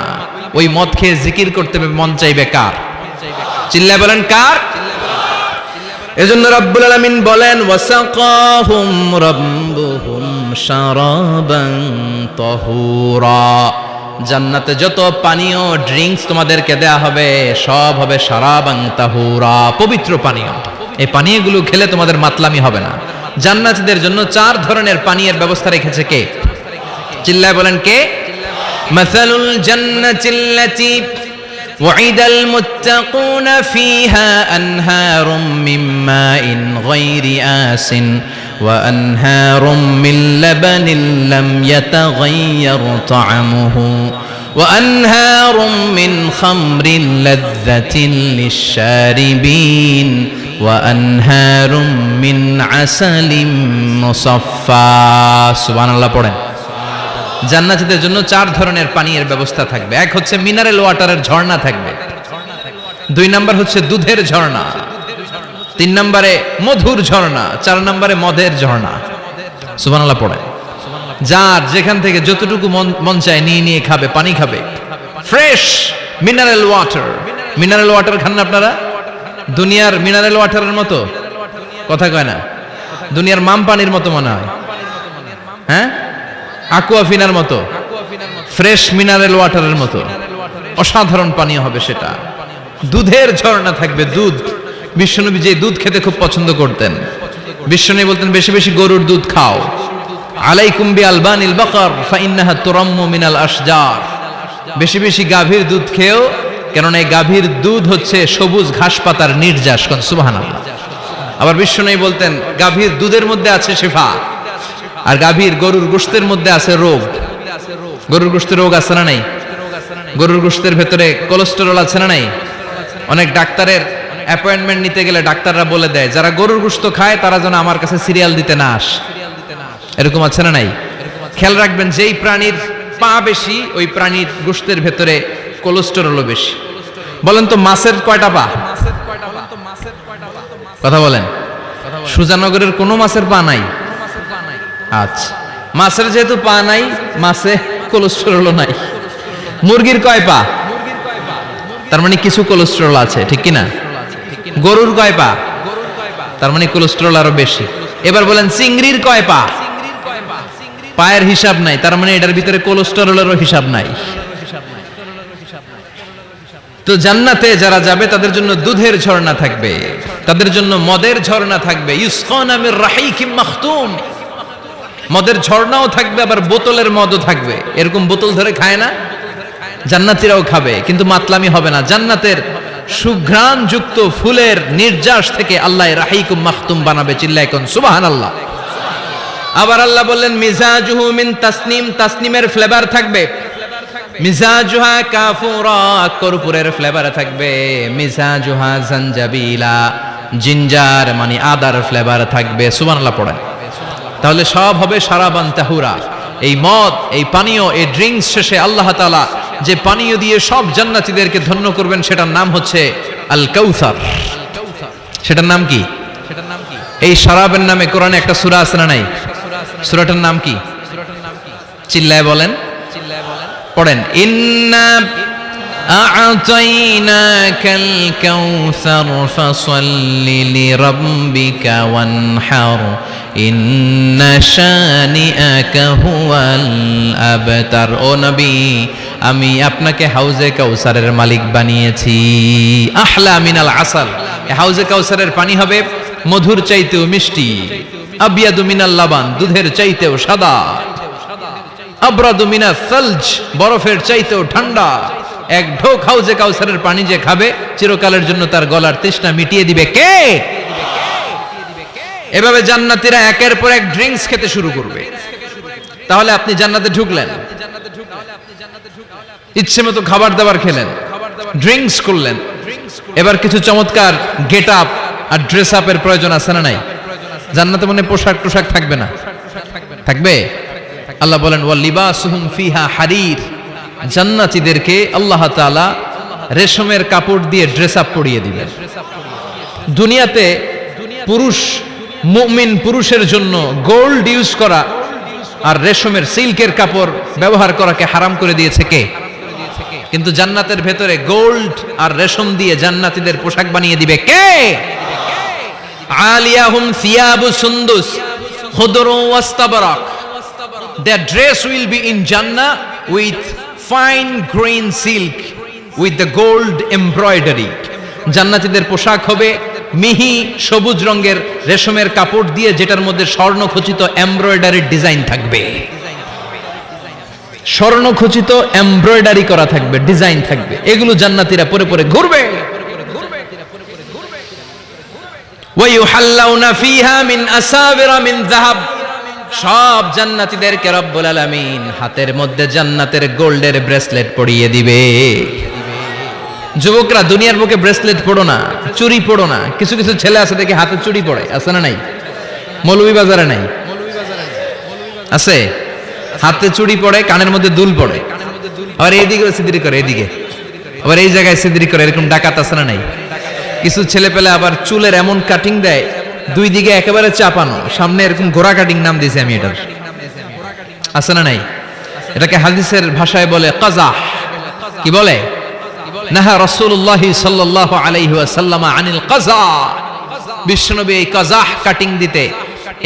ওই মদ খেয়ে জিকির করতে মন চাইবে কার? চিল্লায় বলেন কার? এজন্য রব্বুল আলামিন বলেন, ওয়াসাকাহুম রাব্বুহুম শারাবান তাহুরা। জান্নাতে যত পানীয় ড্রিঙ্কস তোমাদেরকে দেয়া হবে, সব হবে শারাবান তাহুরা, পবিত্র পানীয়। এই পানীয়গুলো খেলে তোমাদের মাতলামি হবে না। জান্নাতীদের জন্য 4 ধরনের পানীয়ের ব্যবস্থা রেখেছে কে? চিল্লায় বলেন কে? মাসালুল জান্নাতিল্লাতী وعد المتقون فيها أنهار من ماء غير آس وأنهار من لبن لم يتغير طعمه وأنهار من خمر لذة للشاربين وأنهار من عسل مصفى سبحان الله পড়েন। জান্নাতীদের জন্য 4 ধরনের পানীয়ের ব্যবস্থা থাকবে। এক হচ্ছে মিনারেল ওয়াটারের ঝর্ণা থাকবে, 2 নাম্বার হচ্ছে দুধের ঝর্ণা, 3 নম্বরে মধুর ঝর্ণা, 4 নম্বরে মদের ঝর্ণা। সুবহানাল্লাহ পড়ে। যার যেখান থেকে যতটুকু মন চায় নিয়ে নিয়ে খাবে, পানি খাবে। Fresh mineral water. Mineral water খান না আপনারা? দুনিয়ার মিনারেল ওয়াটারের মতো? কথা কয় না। দুনিয়ার মাম পানির মতো মনে হয়, হ্যাঁ? আকুয়াফিনার মতো, ফ্রেশ মিনারেল ওয়াটারের মতো অসাধারণ পানীয় হবে সেটা। দুধের ঝর্ণা থাকবে, দুধ। বিশ্বনবী যে দুধ খেতে খুব পছন্দ করতেন। বিশ্বনবী বলতেন, বেশি বেশি গরুর দুধ খাও। আলাইকুম বিআলবানিল বাকার ফাইন্নাহা তুরাম্মু মিনাল আশজার। বেশি বেশি গাভীর দুধ খেও, কেননা এই গাভীর দুধ হচ্ছে সবুজ ঘাস পাতার নির্যাস। কোন সুবহানাল্লাহ। আবার বিশ্বনবী বলতেন, গাভীর দুধের মধ্যে আছে শিফা, আর গাভীর গরুর গোশতের মধ্যে আছে রোগ। গরুর গোশতের রোগ আছে না নাই? গরুর গোশতের ভেতরে কোলেস্টেরল আছে না নাই? অনেক ডাক্তারের অ্যাপয়েন্টমেন্ট নিতে গেলে ডাক্তাররা বলে দেয়, যারা গরুর গোশত খায় তারা যেন আমার কাছে সিরিয়াল দিতে না আস। এরকম আছে না নাই? খেয়াল রাখবেন, যেই প্রাণীর পা বেশি, ওই প্রাণীর গোশতের ভেতরে কোলেস্টেরলও বেশি। বলেন তো মাছের কয়টা পা? কথা বলেন। সুজানগরের কোনো মাছের পা নাই? আচ্ছা, মাছের যেহেতু পা নাই, মাছে কোলেস্টেরল নাই। মুরগির কয় পা? তার মানে কিছু কোলেস্টেরল আছে, ঠিক কি না? গরুর কয় পা? তার মানে কোলেস্টেরল আরো বেশি। এবার বলেন, চিংড়ির কয় পা? পায়ের হিসাব নাই, তার মানে এটার ভিতরে কোলেস্টেরলেরও হিসাব নাই। তো জান্নাতে যারা যাবে তাদের জন্য দুধের ঝর্ণা থাকবে, তাদের জন্য মদের ঝর্ণা থাকবে। ইউসকানা মির রাহিকিম মাখতুম। মদের ঝর্ণাও থাকবে, আবার বোতলের মদও থাকবে। এরকম বোতল ধরে খায় না? জান্নাতীরাও খাবে, কিন্তু মাতলামি হবে না। জান্নাতের সুঘ্রাণ যুক্ত ফুলের নির্যাস থেকে আল্লাহ রাহিকুম মাখতুম বানাবে। চিল্লায় কোন সুবহানাল্লাহ। আবার আল্লাহ বললেন, মিজাজুহু মিন তাসনিম। তাসনিমের ফ্লেভার থাকবে। মিজাজুহা কাফুরা, কর্পূরের ফ্লেভার থাকবে। মিজাজুহা জানজাবিলা, জিঞ্জার মানে আদার ফ্লেভার থাকবে। সুবহানাল্লাহ পড়েন। তাহলে সব হবে শারাবান তাহুরা। এই মদ, এই পানীয়, এই ড্রিঙ্কস শেষে আল্লাহ তাআলা যে পানীয় দিয়ে সব জান্নাতীদেরকে ধন্য করবেন সেটার নাম হচ্ছে আল কাউসার। সেটার নাম কি? এই শরাবের নামে কোরআনে একটা সূরা আছে না নাই? সূরাটার নাম কি? চিল্লায় বলেন, পড়েন। ইন্না আ'তাইনাকাল কাউসার ফাসাল্লি লিরাব্বিকা ওয়ানহার ইন্না শানিআকা হুয়াল আবতার। ও নবী, আমি আপনাকে হাউজে কাউসারের মালিক বানিয়েছি। আহলা মিনাল আসাল। এই হাউজে কাউসারের পানি হবে মধুর চাইতেও মিষ্টি, আবিয়াদু মিনাল লাবান, দুধের চাইতেও সাদা, আবরাদু মিনাস সালজ, বরফের চাইতেও ঠান্ডা। এক ঢোক হাউজে কাউসারের পানি যে খাবে চিরকালের জন্য তার গলার তৃষ্ণা মিটিয়ে দিবে কে? এভাবে জান্নাতীরা একের পর এক ড্রিঙ্কস খেতে শুরু করবে। তাহলে আপনি জান্নাতে ঢুকলেন, ইচ্ছে মতো খাবার দাবার খেলেন, ড্রিঙ্কস করলেন, এবার কিছু চমৎকার গেট আপ আর ড্রেস আপের প্রয়োজন আছে না নাই? জান্নাতে মনে পোশাক টোশাক থাকবে না? থাকবে। আল্লাহ বলেন ওয়া লিবাসুহুম ফিহা হারির। জান্নাতীদেরকে আল্লাহ তাআলা রেশমের কাপড় দিয়ে ড্রেস আপ পরিয়ে দিবেন। দুনিয়াতে পুরুষ, মুমিন পুরুষের জন্য গোল্ড ইউজ করা আর রেশমের সিল্কের কাপড় ব্যবহার করাকে হারাম করে দিয়েছে কে? কিন্তু জান্নাতের ভেতরে গোল্ড আর রেশম দিয়ে জান্নাতীদের পোশাক বানিয়ে দিবে কে? আলিয়াহুম সিয়াবু সুন্দুস খুদরু ওয়াস্তাবরাক। Their dress will be in Jannah with fine green silk with the gold embroidery. জান্নাতীদের পোশাক হবে মিহি সবুজ রঙের রেশমের কাপড় দিয়ে, যেটার মধ্যে স্বর্ণখচিত এমব্রয়ডারির ডিজাইন থাকবে। স্বর্ণখচিত এমব্রয়ডারি করা থাকবে, ডিজাইন থাকবে। এগুলো জান্নাতীরা পরে পরে ঘুরবে। ওয়া ইউহাল্লাউনা ফিহা মিন আসাবিরা মিন যাহাব। সব জান্নাতীদেরকে রব্বুল আলামিন হাতের মধ্যে জান্নাতের গোল্ডের ব্রেসলেট পরিয়ে দিবে। যুবকরা, দুনিয়ার বুকে ব্রেসলেট পড়ো না, চুড়ি পড়ো না। কিছু কিছু ছেলে আছে দেখে হাতে চুড়ি পড়ে, আছে না নাই? মৌলভীবাজারে নাই? আছে। হাতে চুড়ি পড়ে, কানের মধ্যে দুল পড়ে, আবার এইদিকে সিদ্রি করে, এদিকে আবার এই জায়গায় সিদ্রি করে। এরকম ডাকাত আছে না নাই? কিছু ছেলে পেলে আবার চুলের এমন কাটিং দেয়, দুই দিকে একেবারে চাপানো, সামনে এরকম ঘোড়া কাটিং নাম দিয়েছি আমি এটার। আছে না নাই? এটাকে হাদিসের ভাষায় বলে কাজাহ। কি বলে? নাহা রাসূলুল্লাহ সাল্লাল্লাহু আলাইহি ওয়াসাল্লাম আনিল কাজা। বিশ্বনবী এই কাজাহ কাটিং দিতে,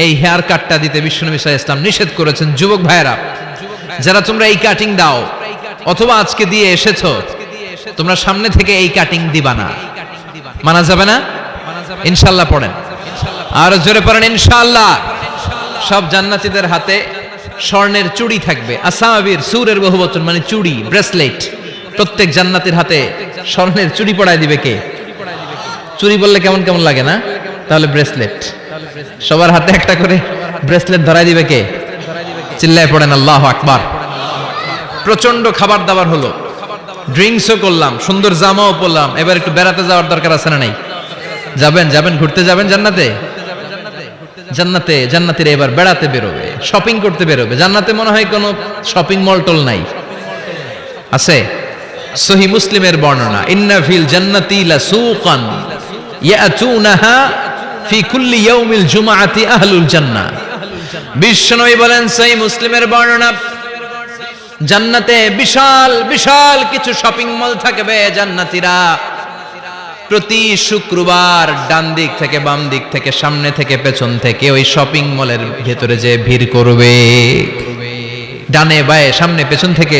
এই হেয়ার কাটটা দিতে বিশ্বনবী সাল্লাল্লাহু আলাইহি ওয়াসাল্লাম নিষেধ করেছেন। যুবক ভাইরা, যারা তোমরা এই কাটিং দাও অথবা আজকে দিয়ে এসেছো, তোমরা সামনে থেকে এই কাটিং দিবা না। মানা যাবে না? ইনশাআল্লাহ পড়েন, আর জোরে পড়েন ইনশাআল্লাহ। সব জান্নাতীদের হাতে স্বর্ণের চুড়ি থাকবে। আসাবির, সুরের বহুবচন মানে চুড়ি, ব্রেসলেট। প্রত্যেক জান্নাতীর হাতে স্বর্ণের চুড়ি পড়ায় দিবে কে? চুড়ি বললে কেমন কেমন লাগে না? তাহলে ব্রেসলেট। সবার হাতে একটা করে ব্রেসলেট ধরাই দিবে কে? চিল্লায় পড়েন আল্লাহু আকবার। প্রচন্ড খাবার দাবার হলো, ড্রিঙ্কসও করলাম, সুন্দর জামাও পরলাম, এবার একটু বেড়াতে যাওয়ার দরকার আছে না নাই? যাবেন, যাবেন, ঘুরতে যাবেন জান্নাতে। জান্নাতে জান্নাতীরা এবার বেড়াতে বেরোবে, শপিং করতে বেরোবে। জান্নাতে মনে হয় কোনো শপিং মল টল নাই? আছে। সহি মুসলিমের বর্ণনা, ইন্না ফিল জান্নাতি লাসুকান ইয়াতুনাহা ফি কুল্লি ইয়াউমিল জুমআতি আহলুল জান্নাহ। বিশ্বনবী বলেন, সহি মুসলিমের বর্ণনা, জান্নাতে বিশাল বিশাল কিছু শপিং মল থাকবে। জান্নাতীরা প্রতি শুক্রবার ডান দিক থেকে বাম দিক থেকে সামনে থেকে পেছন থেকে ওই শপিং মলের ভেতরে যে ভিড় করবে, ডানে বায়ে সামনে পেছন থেকে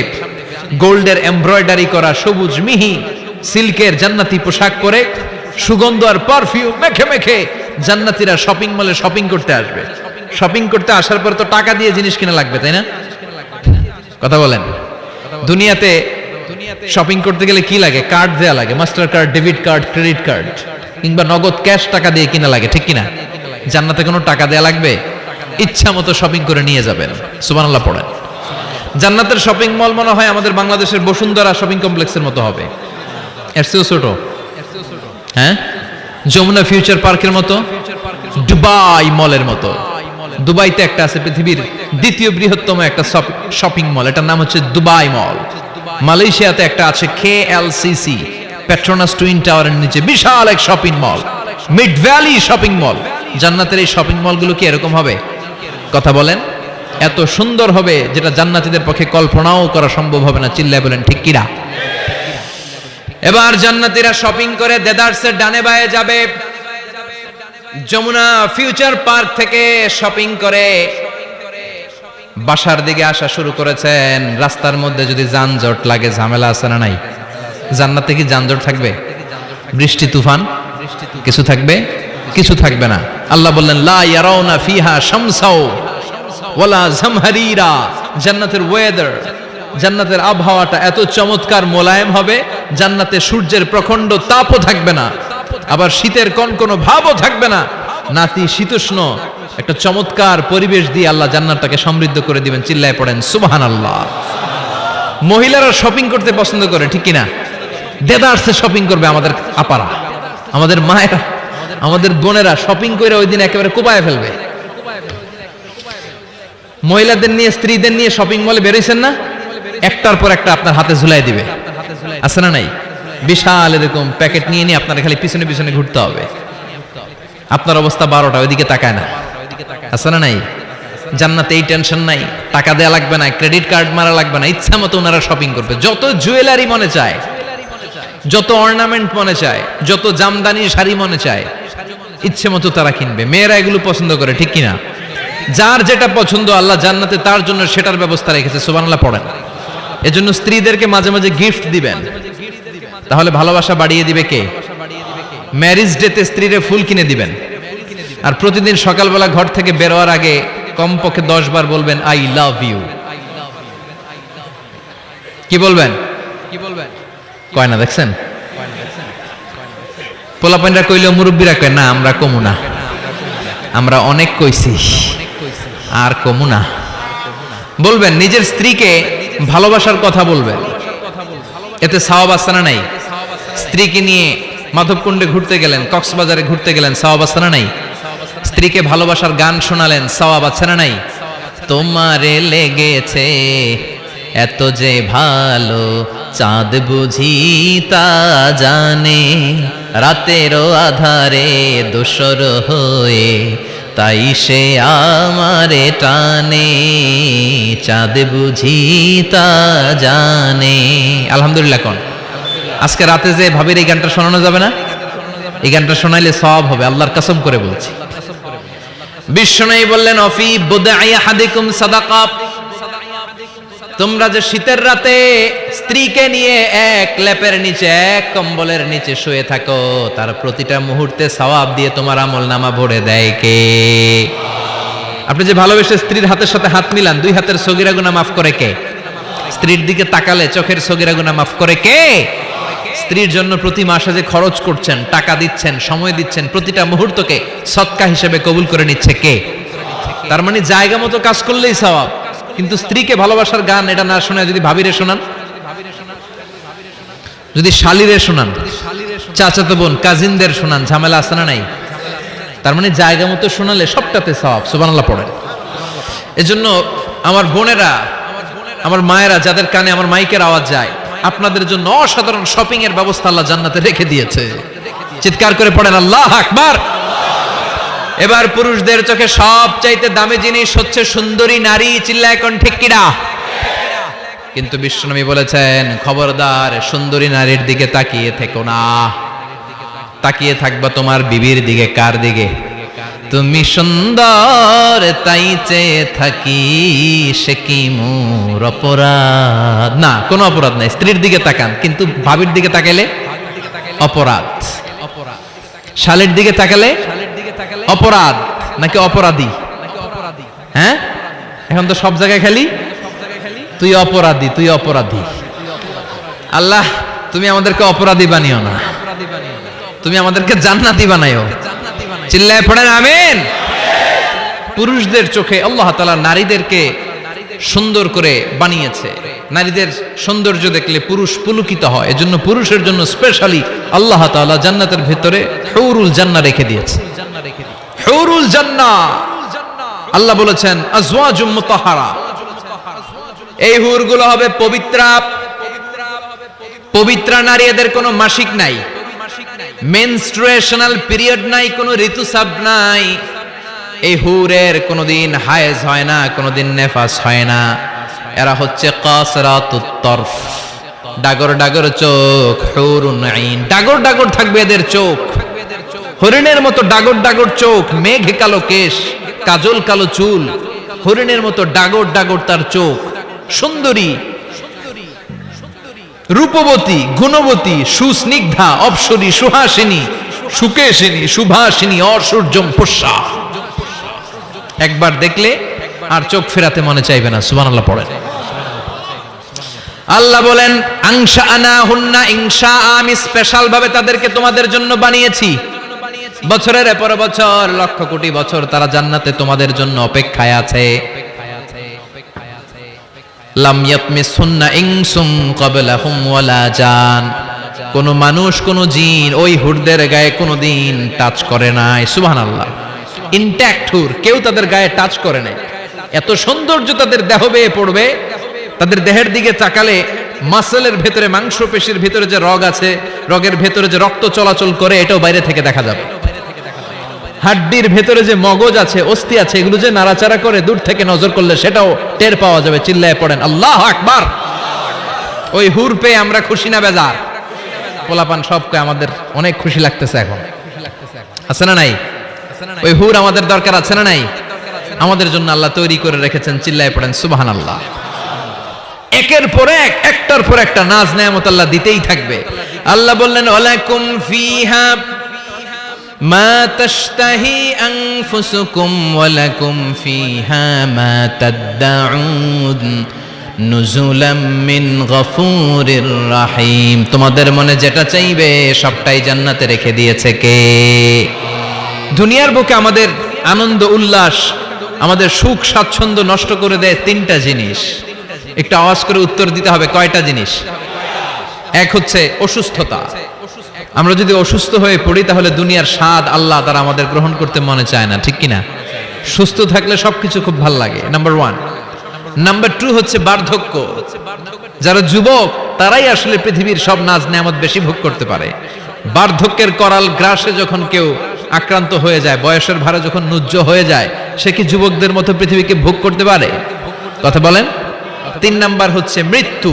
গোল্ডের এমব্রয়ডারি করা সবুজ মিহি সিল্কের জান্নাতি পোশাক পরে সুগন্ধ আর পারফিউম মেখে মেখে জান্নাতীরা শপিং মলে শপিং করতে আসবে। শপিং করতে আসার পর তো টাকা দিয়ে জিনিস কিনা লাগবে, তাই না? কথা বলেন। দুনিয়াতে শপিং করতে গেলে কি লাগে? কার্ড দেয়া লাগে, master card, debit card, credit card, কিংবা নগদ ক্যাশ টাকা দিয়ে কিনা লাগে, ঠিক কিনা? জান্নাতে কোনো টাকা দেয়া লাগবে? ইচ্ছা মতো শপিং করে নিয়ে যাবেন। সুবহানাল্লাহ পড়েন। জান্নাতের শপিং মল মনে হয় আমাদের বাংলাদেশের বসুন্ধরা শপিং কমপ্লেক্সের মতো হবে, এর চেয়েও ছোট। হ্যাঁ, যমুনা ফিউচার পার্কের মতো, দুবাই মলের মতো। দুবাইতে একটা আছে পৃথিবীর দ্বিতীয় বৃহত্তম একটা শপিং মল, এটার নাম হচ্ছে দুবাই মল। মালয়েশিয়াতে একটা আছে KLCC, পেট্রোনাস টুইন টাওয়ারের নিচে বিশাল এক shopping mall, mid valley shopping mall. জান্নাতের এই শপিং মলগুলো কি এরকম হবে? কথা বলেন, এত সুন্দর হবে যেটা জান্নাতীদের পক্ষে কল্পনাও করা সম্ভব হবে না। চিল্লায় বলেন ঠিক কিনা? এবার জান্নাতীরা শপিং করে দেদারসের ডানে বায়ে যাবে। যমুনা ফিউচার পার্ক থেকে শপিং করে বাসার দিকে আসা শুরু করেছেন। রাস্তার মধ্যে যদি যানজট লাগে, ঝামেলা আছে না নাই? জান্নাতে কি যানজট থাকবে? বৃষ্টি তুফান কিছু থাকবে? কিছু থাকবে না। আল্লাহ বললেন লা ইয়ারাউনা ফিহা শামসাও ওয়ালা জামহারিরা। জান্নাতের ওয়েদার, জান্নাতের আবহাওয়াটা এত চমৎকার মোলায়েম হবে, জান্নাতে সূর্যের প্রখণ্ড তাপও থাকবে না, আবার শীতের কনকনো ভাবও থাকবে না। নাতিশীতোষ্ণ একটা চমৎকার পরিবেশ দিয়ে আল্লাহ জান্নাতটাকে সমৃদ্ধ করে দিবেন। চিল্লায় পড়েন সুবহানাল্লাহ। মহিলারা শপিং করতে পছন্দ করে, ঠিক কিনা? দেদারসে শপিং করবে আমাদের আপারা, আমাদের মায়েরা, আমাদের বোনেরা শপিং করে ওই দিন একেবারে কোপায় ফেলবে। মহিলাদের নিয়ে, স্ত্রীদের নিয়ে শপিং মলে বেরোইছেন না? একটার পর একটা আপনার হাতে ঝুলাই দিবে, আছে না নাই? বিশাল এরকম প্যাকেট নিয়ে নিয়ে আপনার খালি পিছনে পিছনে ঘুরতে হবে। আপনার অবস্থা 12টা, ওইদিকে তাকায় না, আছে না নাই? জান্নাতে এই টেনশন নাই, টাকা দেয়া লাগবে না, ক্রেডিট কার্ড মারা লাগবে না, ইচ্ছা মতো ওনারা শপিং করবে। যত জুয়েলারি মনে চায়, যত অর্নামেন্ট মনে চায়, যত জামদানি শাড়ি মনে চায়, ইচ্ছে মতো তারা কিনবে। মেয়েরা এগুলো পছন্দ করে, ঠিক কিনা? যার যেটা পছন্দ আল্লাহ জান্নাতে তার জন্য সেটার ব্যবস্থা রেখেছে। সুবহানাল্লাহ পড়েন। এজন্য স্ত্রীদেরকে মাঝে মাঝে গিফট দিবেন, তাহলে ভালোবাসা বাড়িয়ে দিবে কে? ম্যারেজ ডেতে স্ত্রীরে ফুল কিনে দিবেন। আর প্রতিদিন সকালবেলা ঘর থেকে বেরোয়ার আগে কমপক্ষে 10 বার বলবেন আই লাভ ইউ। কি বলবেন? কয় না, দেখছেন? পোলাপাইনরা কইলেও মুরব্বীরা কয় না, আমরা কমু না, আমরা অনেক কইছি আর কমু না। বলবেন, নিজের স্ত্রীকে ভালোবাসার কথা বলবেন, এতে সওয়াব আছে না নাই? স্ত্রীকে নিয়ে মাধবকুণ্ডে ঘুরতে গেলেন, কক্সবাজারে ঘুরতে গেলেন, সওয়াব আছে না নাই? স্ত্রীকে ভালোবাসার গান শোনালেন, সওয়াব আছে না নাই? তোমারে লেগেছে এত যে ভালো, চাঁদ বুঝি তা জানে, রাতেরও আধারে দোসর হয়ে তাই সে আমারে টানে, চাঁদ বুঝি তা জানে। আলহামদুলিল্লাহ কোন? আজকে রাতে যে ভাবির এই গানটা শোনানো যাবে না? এই গানটা শোনাইলে সওয়াব হবে, আল্লাহর কসম করে বলছি। বিশ্বনবী বললেন অফি বুদআই আহাদিকুম সাদাকা। তোমরা যে শীতের রাতে স্ত্রীকে নিয়ে এক লেপের নিচে, এক কম্বলের নিচে শুয়ে থাকো, তার প্রতিটা মুহূর্তে সওয়াব দিয়ে তোমার আমলনামা ভরে দেয় কে? আপনি যে ভালোবেসে স্ত্রীর হাতের সাথে হাত মিলান, 2 হাতের সগীরা গুনাহ মাফ করে কে? স্ত্রীর দিকে তাকালে চোখের সগীরা গুনাহ মাফ করে কে? স্ত্রীর জন্য প্রতি মাসে যে খরচ করছেন, টাকা দিচ্ছেন, সময় দিচ্ছেন, প্রতিটা মুহূর্তকে সদকা হিসেবে কবুল করে নিচ্ছে কে? তার মানে জায়গা মতো কাজ করলেই সওয়াব। কিন্তু স্ত্রীকে ভালোবাসার গান এটা না শোনায় যদি ভাবিরে শোনান, যদি শালিরে শোনান, চাচাতো বোন কাজিনদের শোনান, ঝামেলা আছে না নাই? তার মানে জায়গা মতো শোনালে সবটাতে সওয়াব। সুবহানাল্লাহ পড়েন। এজন্য আমার বোনেরা, আমার মায়েরা, যাদের কানে আমার মাইকের আওয়াজ যায়, আপনাদের জন্য অসাধারণ শপিং এর ব্যবস্থা আল্লাহ জান্নাতে রেখে দিয়েছে। চিৎকার করে পড়েন আল্লাহু আকবার। এবার পুরুষদের চোখে সবচাইতে দামি জিনিস হচ্ছে সুন্দরী নারী। চিল্লায় এখন ঠিক কিনা? কিন্তু বিশ্বনবী বলেছেন খবরদার সুন্দরী নারীর দিকে তাকিয়ে থেকো না, তাকিয়ে থাকবা তোমার বিবির দিকে। কার দিকে? তুমি সুন্দর তাই চেয়ে থাকি, সে কি মোর অপরাধ? না, কোনো অপরাধ নাই, স্ত্রীর দিকে তাকান। কিন্তু ভাবির দিকে তাকালে অপরাধ, শালের দিকে তাকালে অপরাধ নাকি অপরাধী? হ্যাঁ, এখন তো সব জায়গায় খালি তুই অপরাধী, তুই অপরাধী। আল্লাহ তুমি আমাদেরকে অপরাধী বানিও না, তুমি আমাদেরকে জান্নাতি বানাইও। চিল্লায় পড়েন আমিন। পুরুষদের চোখে আল্লাহ তাআলা নারীদেরকে সুন্দর করে বানিয়েছে। নারীদের সৌন্দর্য দেখলে পুরুষ পুলকিত হয়। এজন্য পুরুষের জন্য স্পেশালি আল্লাহ তাআলা জান্নাতের ভিতরে হুরুল জান্নাহ রেখে দিয়েছে। হুরুল জান্নাহ, আল্লাহ বলেছেন আজওয়াজুম মুতাহহারা, এই হুরগুলো হবে পবিত্রা। পবিত্র নারী, এদের কোনো মাসিক নাই, মেনস্ট্রুয়েশনাল পিরিয়ড নাই, কোনো ঋতুস্রাব নাই। এই হুরের কোনোদিন হায়েজ হয় না, কোনোদিন নেফাস হয় না। এরা হচ্ছে কাসরাতুত তরফ, ডাগর ডাগর চোখ, হুরুন আইন, ডাগর ডাগর থাকবে এদের চোখ, হরিণের মতো ডাগর ডাগর চোখ, মেঘে কালো কেশ, কাজল কালো চুল, হরিণের মতো ডাগর ডাগর তার চোখ, সুন্দরী, রূপবতী, গুণবতী, সুস্নিগ্ধা, অপ্সরী, সুহাসিনী, সুকেশিনী, সুভাসিনী, অসূর্যম পুষ্যা। একবার দেখলে আর চোখ ফেরাতে মনে চাইবে না। সুবহানাল্লাহ পড়েন। আল্লাহ বলেন আনশাআনা হুন্না ইনশা, আমি স্পেশাল ভাবে তাদেরকে তোমাদের জন্য বানিয়েছি। বছরের পর বছর, লক্ষ কোটি বছর তারা জান্নাতে তোমাদের জন্য অপেক্ষায় আছে। লাম ইয়াতমিসুন্না ইনসুন ক্বাবলাহুম ওয়ালা জান, কোন মানুষ কোন জিন ওই হুরদের গায়ে কোনদিন টাচ করে নাই। সুবহানাল্লাহ। ইনট্যাক্ট হুর, কেউ তাদের গায়ে টাচ করে নাই। এত সৌন্দর্য তাদের দেহ বেয়ে পড়বে, তাদের দেহের দিকে তাকালে মাসলের ভেতরে, মাংসপেশির ভিতরে যে রগ আছে, রগের ভেতরে যে রক্ত চলাচল করে, এটাও বাইরে থেকে দেখা যাবে। হাড্ডির ভেতরে যে মগজ আছে, অস্থি আছে, এগুলো যে নাড়াচাড়া করে, দূর থেকে নজর করলে সেটাও টের পাওয়া যাবে। চিল্লায় পড়েন আল্লাহু আকবার। ওই হুর পেয়ে আমরা খুশি না বেজার? পোলাপান সবকে আমাদের অনেক খুশি লাগতেছে এখন, আছে না নাই? ওই হুর আমাদের দরকার আছে না নাই? আমাদের জন্য আল্লাহ তৈরি করে রেখেছেন। চিল্লায় পড়েন সুবহানাল্লাহ। একের পর এক, একটার পর একটা নাজ নেয়ামত আল্লাহ দিতেই থাকবে। আল্লাহ বললেন ওয়ালাকুম ফিহা মা তাশতাহি আনফুসুকুম ওয়ালাকুম ফিহা মা তাদউন নুজুলাম মিন গফুরির রহিম, তোমাদের মনে যেটা চাইবে সবটাই জান্নাতে রেখে দিয়েছে কে? দুনিয়ার বুকে আমাদের আনন্দ উল্লাস, আমাদের সুখ স্বাচ্ছন্দ্য নষ্ট করে দেয় তিনটা জিনিস। একটু আওয়াজ করে উত্তর দিতে হবে, কয়টা জিনিস? এক হচ্ছে অসুস্থতা। আমরা যদি অসুস্থ হয়ে পড়ি তাহলে দুনিয়ার স্বাদ আল্লাহ তারা আমাদের গ্রহণ করতে মনে চায় না, ঠিক কিনা? সুস্থ থাকলে সবকিছু খুব ভালো লাগে, নাম্বার ওয়ান। নাম্বার টু হচ্ছে বার্ধক্য। যারা যুবক তারাই আসলে পৃথিবীর সব নাজ নেয়ামত বেশি ভোগ করতে পারে। বার্ধক্যের করাল গ্রাসে যখন কেউ আক্রান্ত হয়ে যায়, বয়সের ভারে যখন নুজ্জ হয়ে যায়, সে কি যুবকদের মতো পৃথিবীকে ভোগ করতে পারে? কথা বলেন। তিন নাম্বার হচ্ছে মৃত্যু।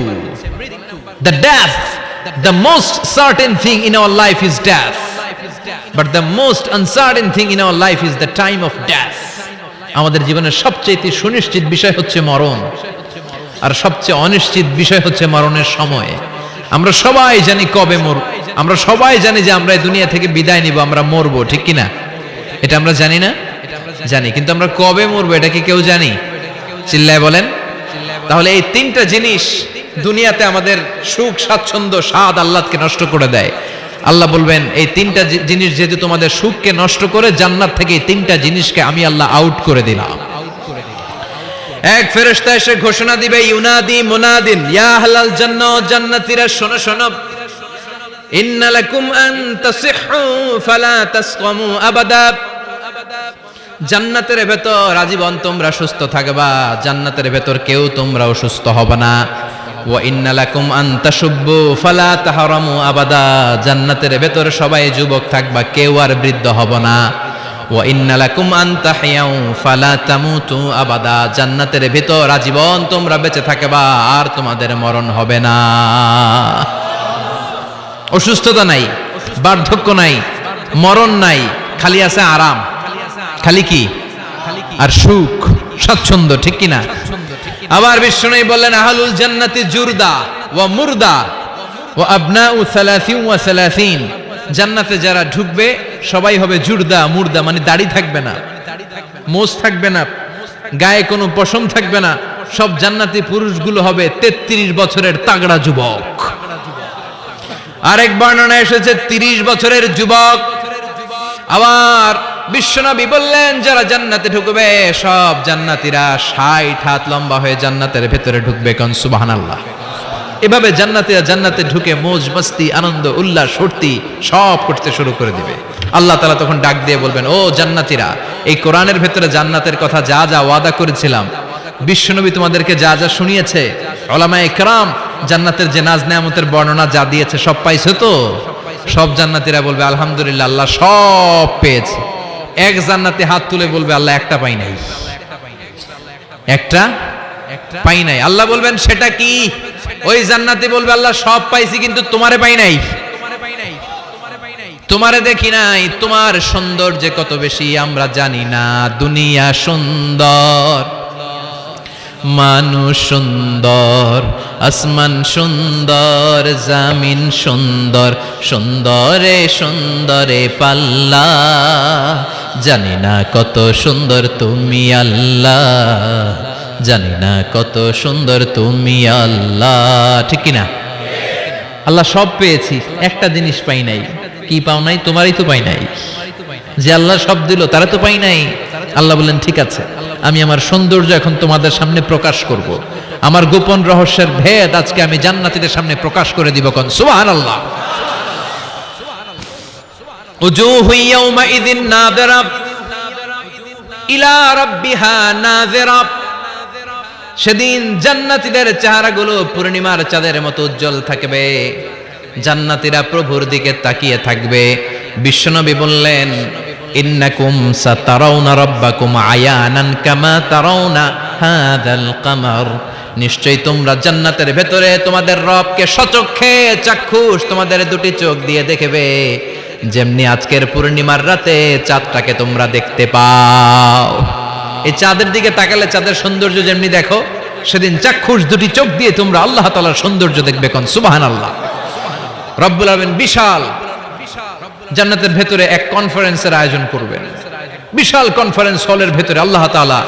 The death, the most certain thing in our life is death, but the most uncertain thing in our life is the time of death. আমাদের জীবনের সবচেয়ে সুনিশ্চিত বিষয় হচ্ছে মরণ, আর সবচেয়ে অনিশ্চিত বিষয় হচ্ছে মরণের সময়। আমরা সবাই জানি কবে মরব, আমরা সবাই জানি যে আমরা এই দুনিয়া থেকে বিদায় নিব, আমরা মরবো, ঠিক কিনা? এটা আমরা জানি না? জানি, কিন্তু আমরা কবে মরবো এটা কি কেউ জানি? চিল্লায় বলেন। তাহলে এই তিনটা জিনিস দুনিয়াতে আমাদের সুখ স্বাচ্ছন্দ্য স্বাদ আল্লাহকে নষ্ট করে দেয়। আল্লাহ বলবেন এই তিনটা জিনিস যেহেতু তোমাদের সুখকে নষ্ট করে, জান্নাত থেকে এই তিনটা জিনিসকে আমি আল্লাহ আউট করে দিলাম। এক ফেরেশতা এসে ঘোষণা দিবে, ইউনাদি মুনাদিন ইয়া আহলাল জান্নাহ, জান্নাতীরা শোনো শোনো, ইন্না লাকুম আন তাসিহু ফালা তাসকামু আবাদা, জান্নাতের ভেতর আজীবন তোমরা সুস্থ থাকবা, জান্নাতের ভেতর কেউ তোমরা অসুস্থ হবে না। ওয়া ইন্না লাকুম আন তাশুব্বু ফালা তাহরামু আবাদা, জান্নাতের ভেতর সবাই যুবক থাকবা, কেউ আর বৃদ্ধ হবে না। ওয়া ইন্না লাকুম আন তাহিয়াউ ফালা তামুতু আবাদা, জান্নাতের ভেতর আজীবন তোমরা বেঁচে থাকবা, আর তোমাদের মরণ হবে না। অসুস্থতা নাই, বার্ধক্য নাই, মরণ নাই, খালি আছে আরাম। খালি কি? আর সুখ স্বাচ্ছন্দ্য, ঠিক কিনা? আবার বিষ্ণু বললেন আহলুল জান্নাতি জুরদা ওয়া মুরদা ওয়া আবনাউ 30 ওয়া 30, জান্নাতে যারা ঢুকবে সবাই হবে জুরদা মুরদা, মানে দাড়ি থাকবে না, মোজ থাকবে না, গায়ে কোনো পশম থাকবে না। সব জান্নাতি পুরুষগুলো হবে 33 বছরের তাগড়া যুবক। আরেক বর্ণনা এসেছে 30 বছরের যুবক। আবার বিশ্বনবী বললেন যারা জান্নাতে ঢুকবে সব জান্নাতীরা 60 হাত লম্বা হয়ে জান্নাতের ভেতরে ঢুকবে। কোন সুবহানাল্লাহ। এভাবে জান্নাতীরা জান্নাতে ঢুকে মौज মস্তি আনন্দ উল্লাস ফুর্তি সব করতে শুরু করে দিবে। আল্লাহ তাআলা তখন ডাক দিয়ে বলবেন, ও জান্নাতীরা, এই কোরআনের ভেতরে জান্নাতের কথা যা যা ওয়াদা করেছিলাম, বিশ্বনবী তোমাদেরকে যা যা শুনিয়েছে, উলামায়ে কেরাম জান্নাতের যে নাজ নেয়ামতের বর্ণনা যা দিয়েছে সব পাইছো তো? সব জান্নাতীরা বলবে আলহামদুলিল্লাহ, আল্লাহ সব পেয়েছে। এক জান্নাতি হাত তুলে বলবে, আল্লাহ একটা পাই নাই, একটা পাই নাই। আল্লাহ বলবেন, সেটা কি? ওই জান্নাতি বলবে, আল্লাহ সব পাইছি কিন্তু তোমারে পাই নাই, তোমারে দেখি নাই, তোমার সৌন্দর্য কত বেশি আমরা জানি না। দুনিয়া সুন্দর, মানুষ সুন্দর, আসমান সুন্দর, জামিন সুন্দর, সুন্দরে সুন্দরে পাল্লা, জানি না কত সুন্দর তুমি আল্লাহ, জানি না কত সুন্দর তুমি আল্লাহ। ঠিক কিনা? আল্লাহ সব পেয়েছি, একটা জিনিস পাই নাই। কি পাও নাই? তোমারই তো পাই নাই। যে আল্লাহ সব দিল তারা তো পাই নাই। আল্লাহ বললেন, ঠিক আছে, আমি আমার সৌন্দর্য এখন তোমাদের সামনে প্রকাশ করব। আমার গোপন রহস্যের ভেদ আজকে আমি জান্নাতীদের সামনে প্রকাশ করে দিব। কোন সুবহানাল্লাহ। উজুহু ইয়াউমাইযিন নাযিরা ইলা রাব্বিহা নাযিরা। সেদিন জান্নাতীদের চেহারাগুলো পূর্ণিমার চাঁদের মতো উজ্জ্বল থাকবে। জান্নাতীরা প্রভুর দিকে তাকিয়ে থাকবে। বিশ্বনবী বললেন, ইন্নাকুম সাতারাউনা রাব্বাকুম আয়ানান কামা তারাউনা হাযাল কামার। নিশ্চয়ই তোমরা জান্নাতের ভেতরে তোমাদের রবকে সচক্ষে চাক্ষুষ তোমাদের দুটি চোখ দিয়ে দেখবে, যেমনি আজকের পূর্ণিমার রাতে চাঁদটাকে তোমরা দেখতে পাও। এই চাঁদের দিকে তাকালে চাঁদের সৌন্দর্য যেমনি দেখো, সেদিন চাক্ষুষ দুটি চোখ দিয়ে তোমরা আল্লাহ তাআলার সৌন্দর্য দেখবে। কোন সুবহানাল্লাহ। রব্বুল আলামিন বিশাল জান্নাতের ভেতরে এক কনফারেন্সের আয়োজন করবেন। বিশাল কনফারেন্স হলের ভেতরে আল্লাহ তাআলা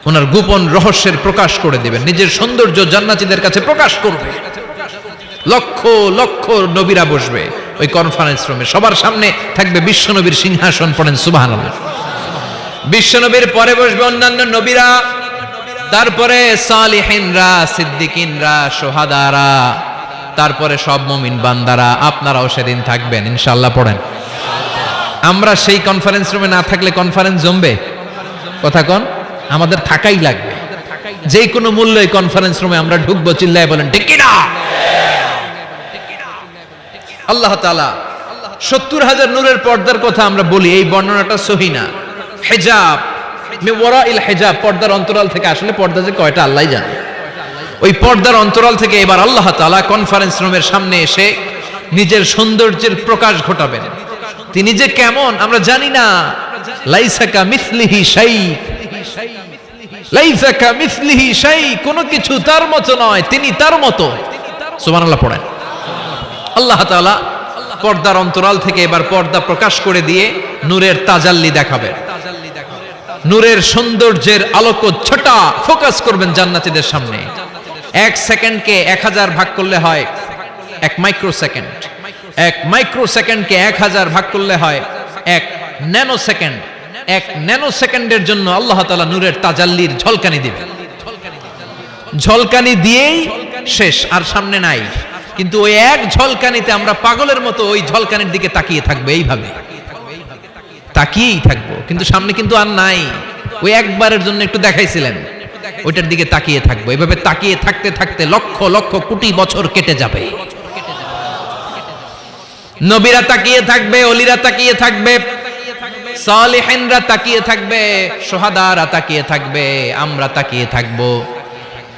ওনার গোপন রহস্যের প্রকাশ করে দিবেন, নিজের সৌন্দর্য জান্নাতীদের কাছে প্রকাশ করবে। লক্ষ লক্ষ নবীরা বসবে ওই কনফারেন্স রুমে, সবার সামনে থাকবে বিশ্বনবীর সিংহাসন। পড়েন সুবহানাল্লাহ। বিশ্বনবীর পরে বসবে অন্যান্য নবীরা, তারপরে সালিহিনরা, সিদ্দিকিনরা, শুহাদারা, তারপরে সব মুমিন বান্দারা। আপনারাও সেদিন থাকবেন ইনশাআল্লাহ। পড়েন। আমরা সেই কনফারেন্স রুমে না থাকলে কনফারেন্স জমবে? কথা কোন? আমাদের থাকাই লাগবে। যে কোনো মূল্যে কনফারেন্স রুমে আমরা ঢুকবো। চিল্লায় বলেন ঠিক কিনা? আল্লাহ তাআলা ৭০,০০০ নূরের পর্দার কথা আমরা বলি, এই বর্ণনাটা সহি না। হিজাব মে ওয়ারাইল হিজাব, পর্দার অন্তরাল থেকে। আসলে পর্দা যে কয়টা আল্লাহই জানে। ওই পর্দার অন্তরাল থেকে এবার আল্লাহ তাআলা কনফারেন্স রুমের সামনে এসে নিজের সৌন্দর্যের প্রকাশ ঘটাবেন। তিনি যে কেমন আমরা জানি না। লাইসা কামিসলিহি শাই, লাইসা কামিসলিহি শাই, কোনো কিছু তার মতো নয়, তিনি তার মতো। সুবহানাল্লাহ। পড়েন। আল্লাহ তাআলা পর্দার অন্তরাল থেকে এবার পর্দা প্রকাশ করে দিয়ে নূরের তাজাল্লি দেখাবেন। নূরের সৌন্দর্যের আলোকচ্ছটা ফোকাস করবেন জান্নাতীদের সামনে। এক সেকেন্ডকে 1000 ভাগ করলে হয় 1 মাইক্রোসেকেন্ড। 1 মাইক্রোসেকেন্ডকে 1000 ভাগ করলে হয় 1 ন্যানো সেকেন্ড। 1 ন্যানো সেকেন্ডের জন্য আল্লাহ তাআলা নূরের তাজাল্লির ঝলকানি দিবেন। ঝলকানি দিয়েই শেষ, আর সামনে নাই। কিন্তু ওই এক ঝলকানিতে আমরা পাগলের মতো ওই ঝলকানির দিকে তাকিয়ে থাকবো, এইভাবে তাকিয়েই থাকবো। কিন্তু সামনে কিন্তু আর নাই। ওই একবারের জন্য একটু দেখাইছিলেন, ওইটার দিকে তাকিয়ে থাকবো। এভাবে তাকিয়ে থাকতে থাকতে লক্ষ লক্ষ কোটি বছর কেটে যাবে। নবীরা তাকিয়ে থাকবে, ওলিরা তাকিয়ে থাকবে, সালিহিনরা তাকিয়ে থাকবে, শুহাদারা তাকিয়ে থাকবে, আমরা তাকিয়ে থাকবো।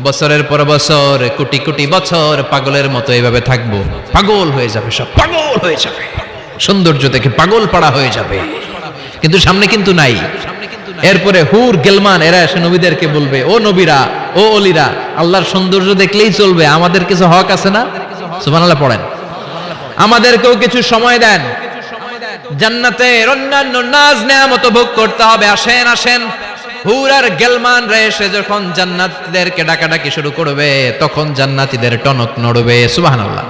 বছরের পর বছর, কোটি কোটি বছর পাগলের মতো এভাবে থাকবো। পাগল হয়ে যাবে, সব পাগল হয়ে যাবে, সৌন্দর্য দেখে পাগল পাড়া হয়ে যাবে। কিন্তু সামনে কিন্তু নাই। এরপরে হুর গেলমান এরা এসে নবীদেরকে বলবে, ও নবীরা, ও অলিরা, আল্লাহর সৌন্দর্য দেখলেই চলবে, আমাদের কিছু হক আছে না? সুবহানাল্লাহ। পড়েন। আমাদেরকেও কিছু সময় দেন, জান্নাতের অন্যান্য নাজ নেয়ামত ভোগ করতে হবে। আসেন আসেন। হুর আর গেলমান রে এসে যখন জান্নাতীদেরকে ডাকাডাকি শুরু করবে, তখন জান্নাতীদের টনক নড়বে। সুবহানাল্লাহ।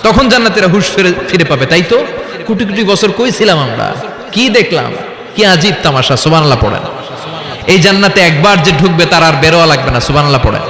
তখন জান্নাতীরা হুঁশ ফিরে পাবে। তাই তো কোটি কোটি বছর কই ছিলাম আমরা, কি দেখলাম, কি আজীব তামাশা। সুবহানাল্লাহ। পড়েন। এই জান্নাতে একবার যে ঢুকবে তার আর বেরোয়া লাগবে না। সুবহানাল্লাহ। পড়েন।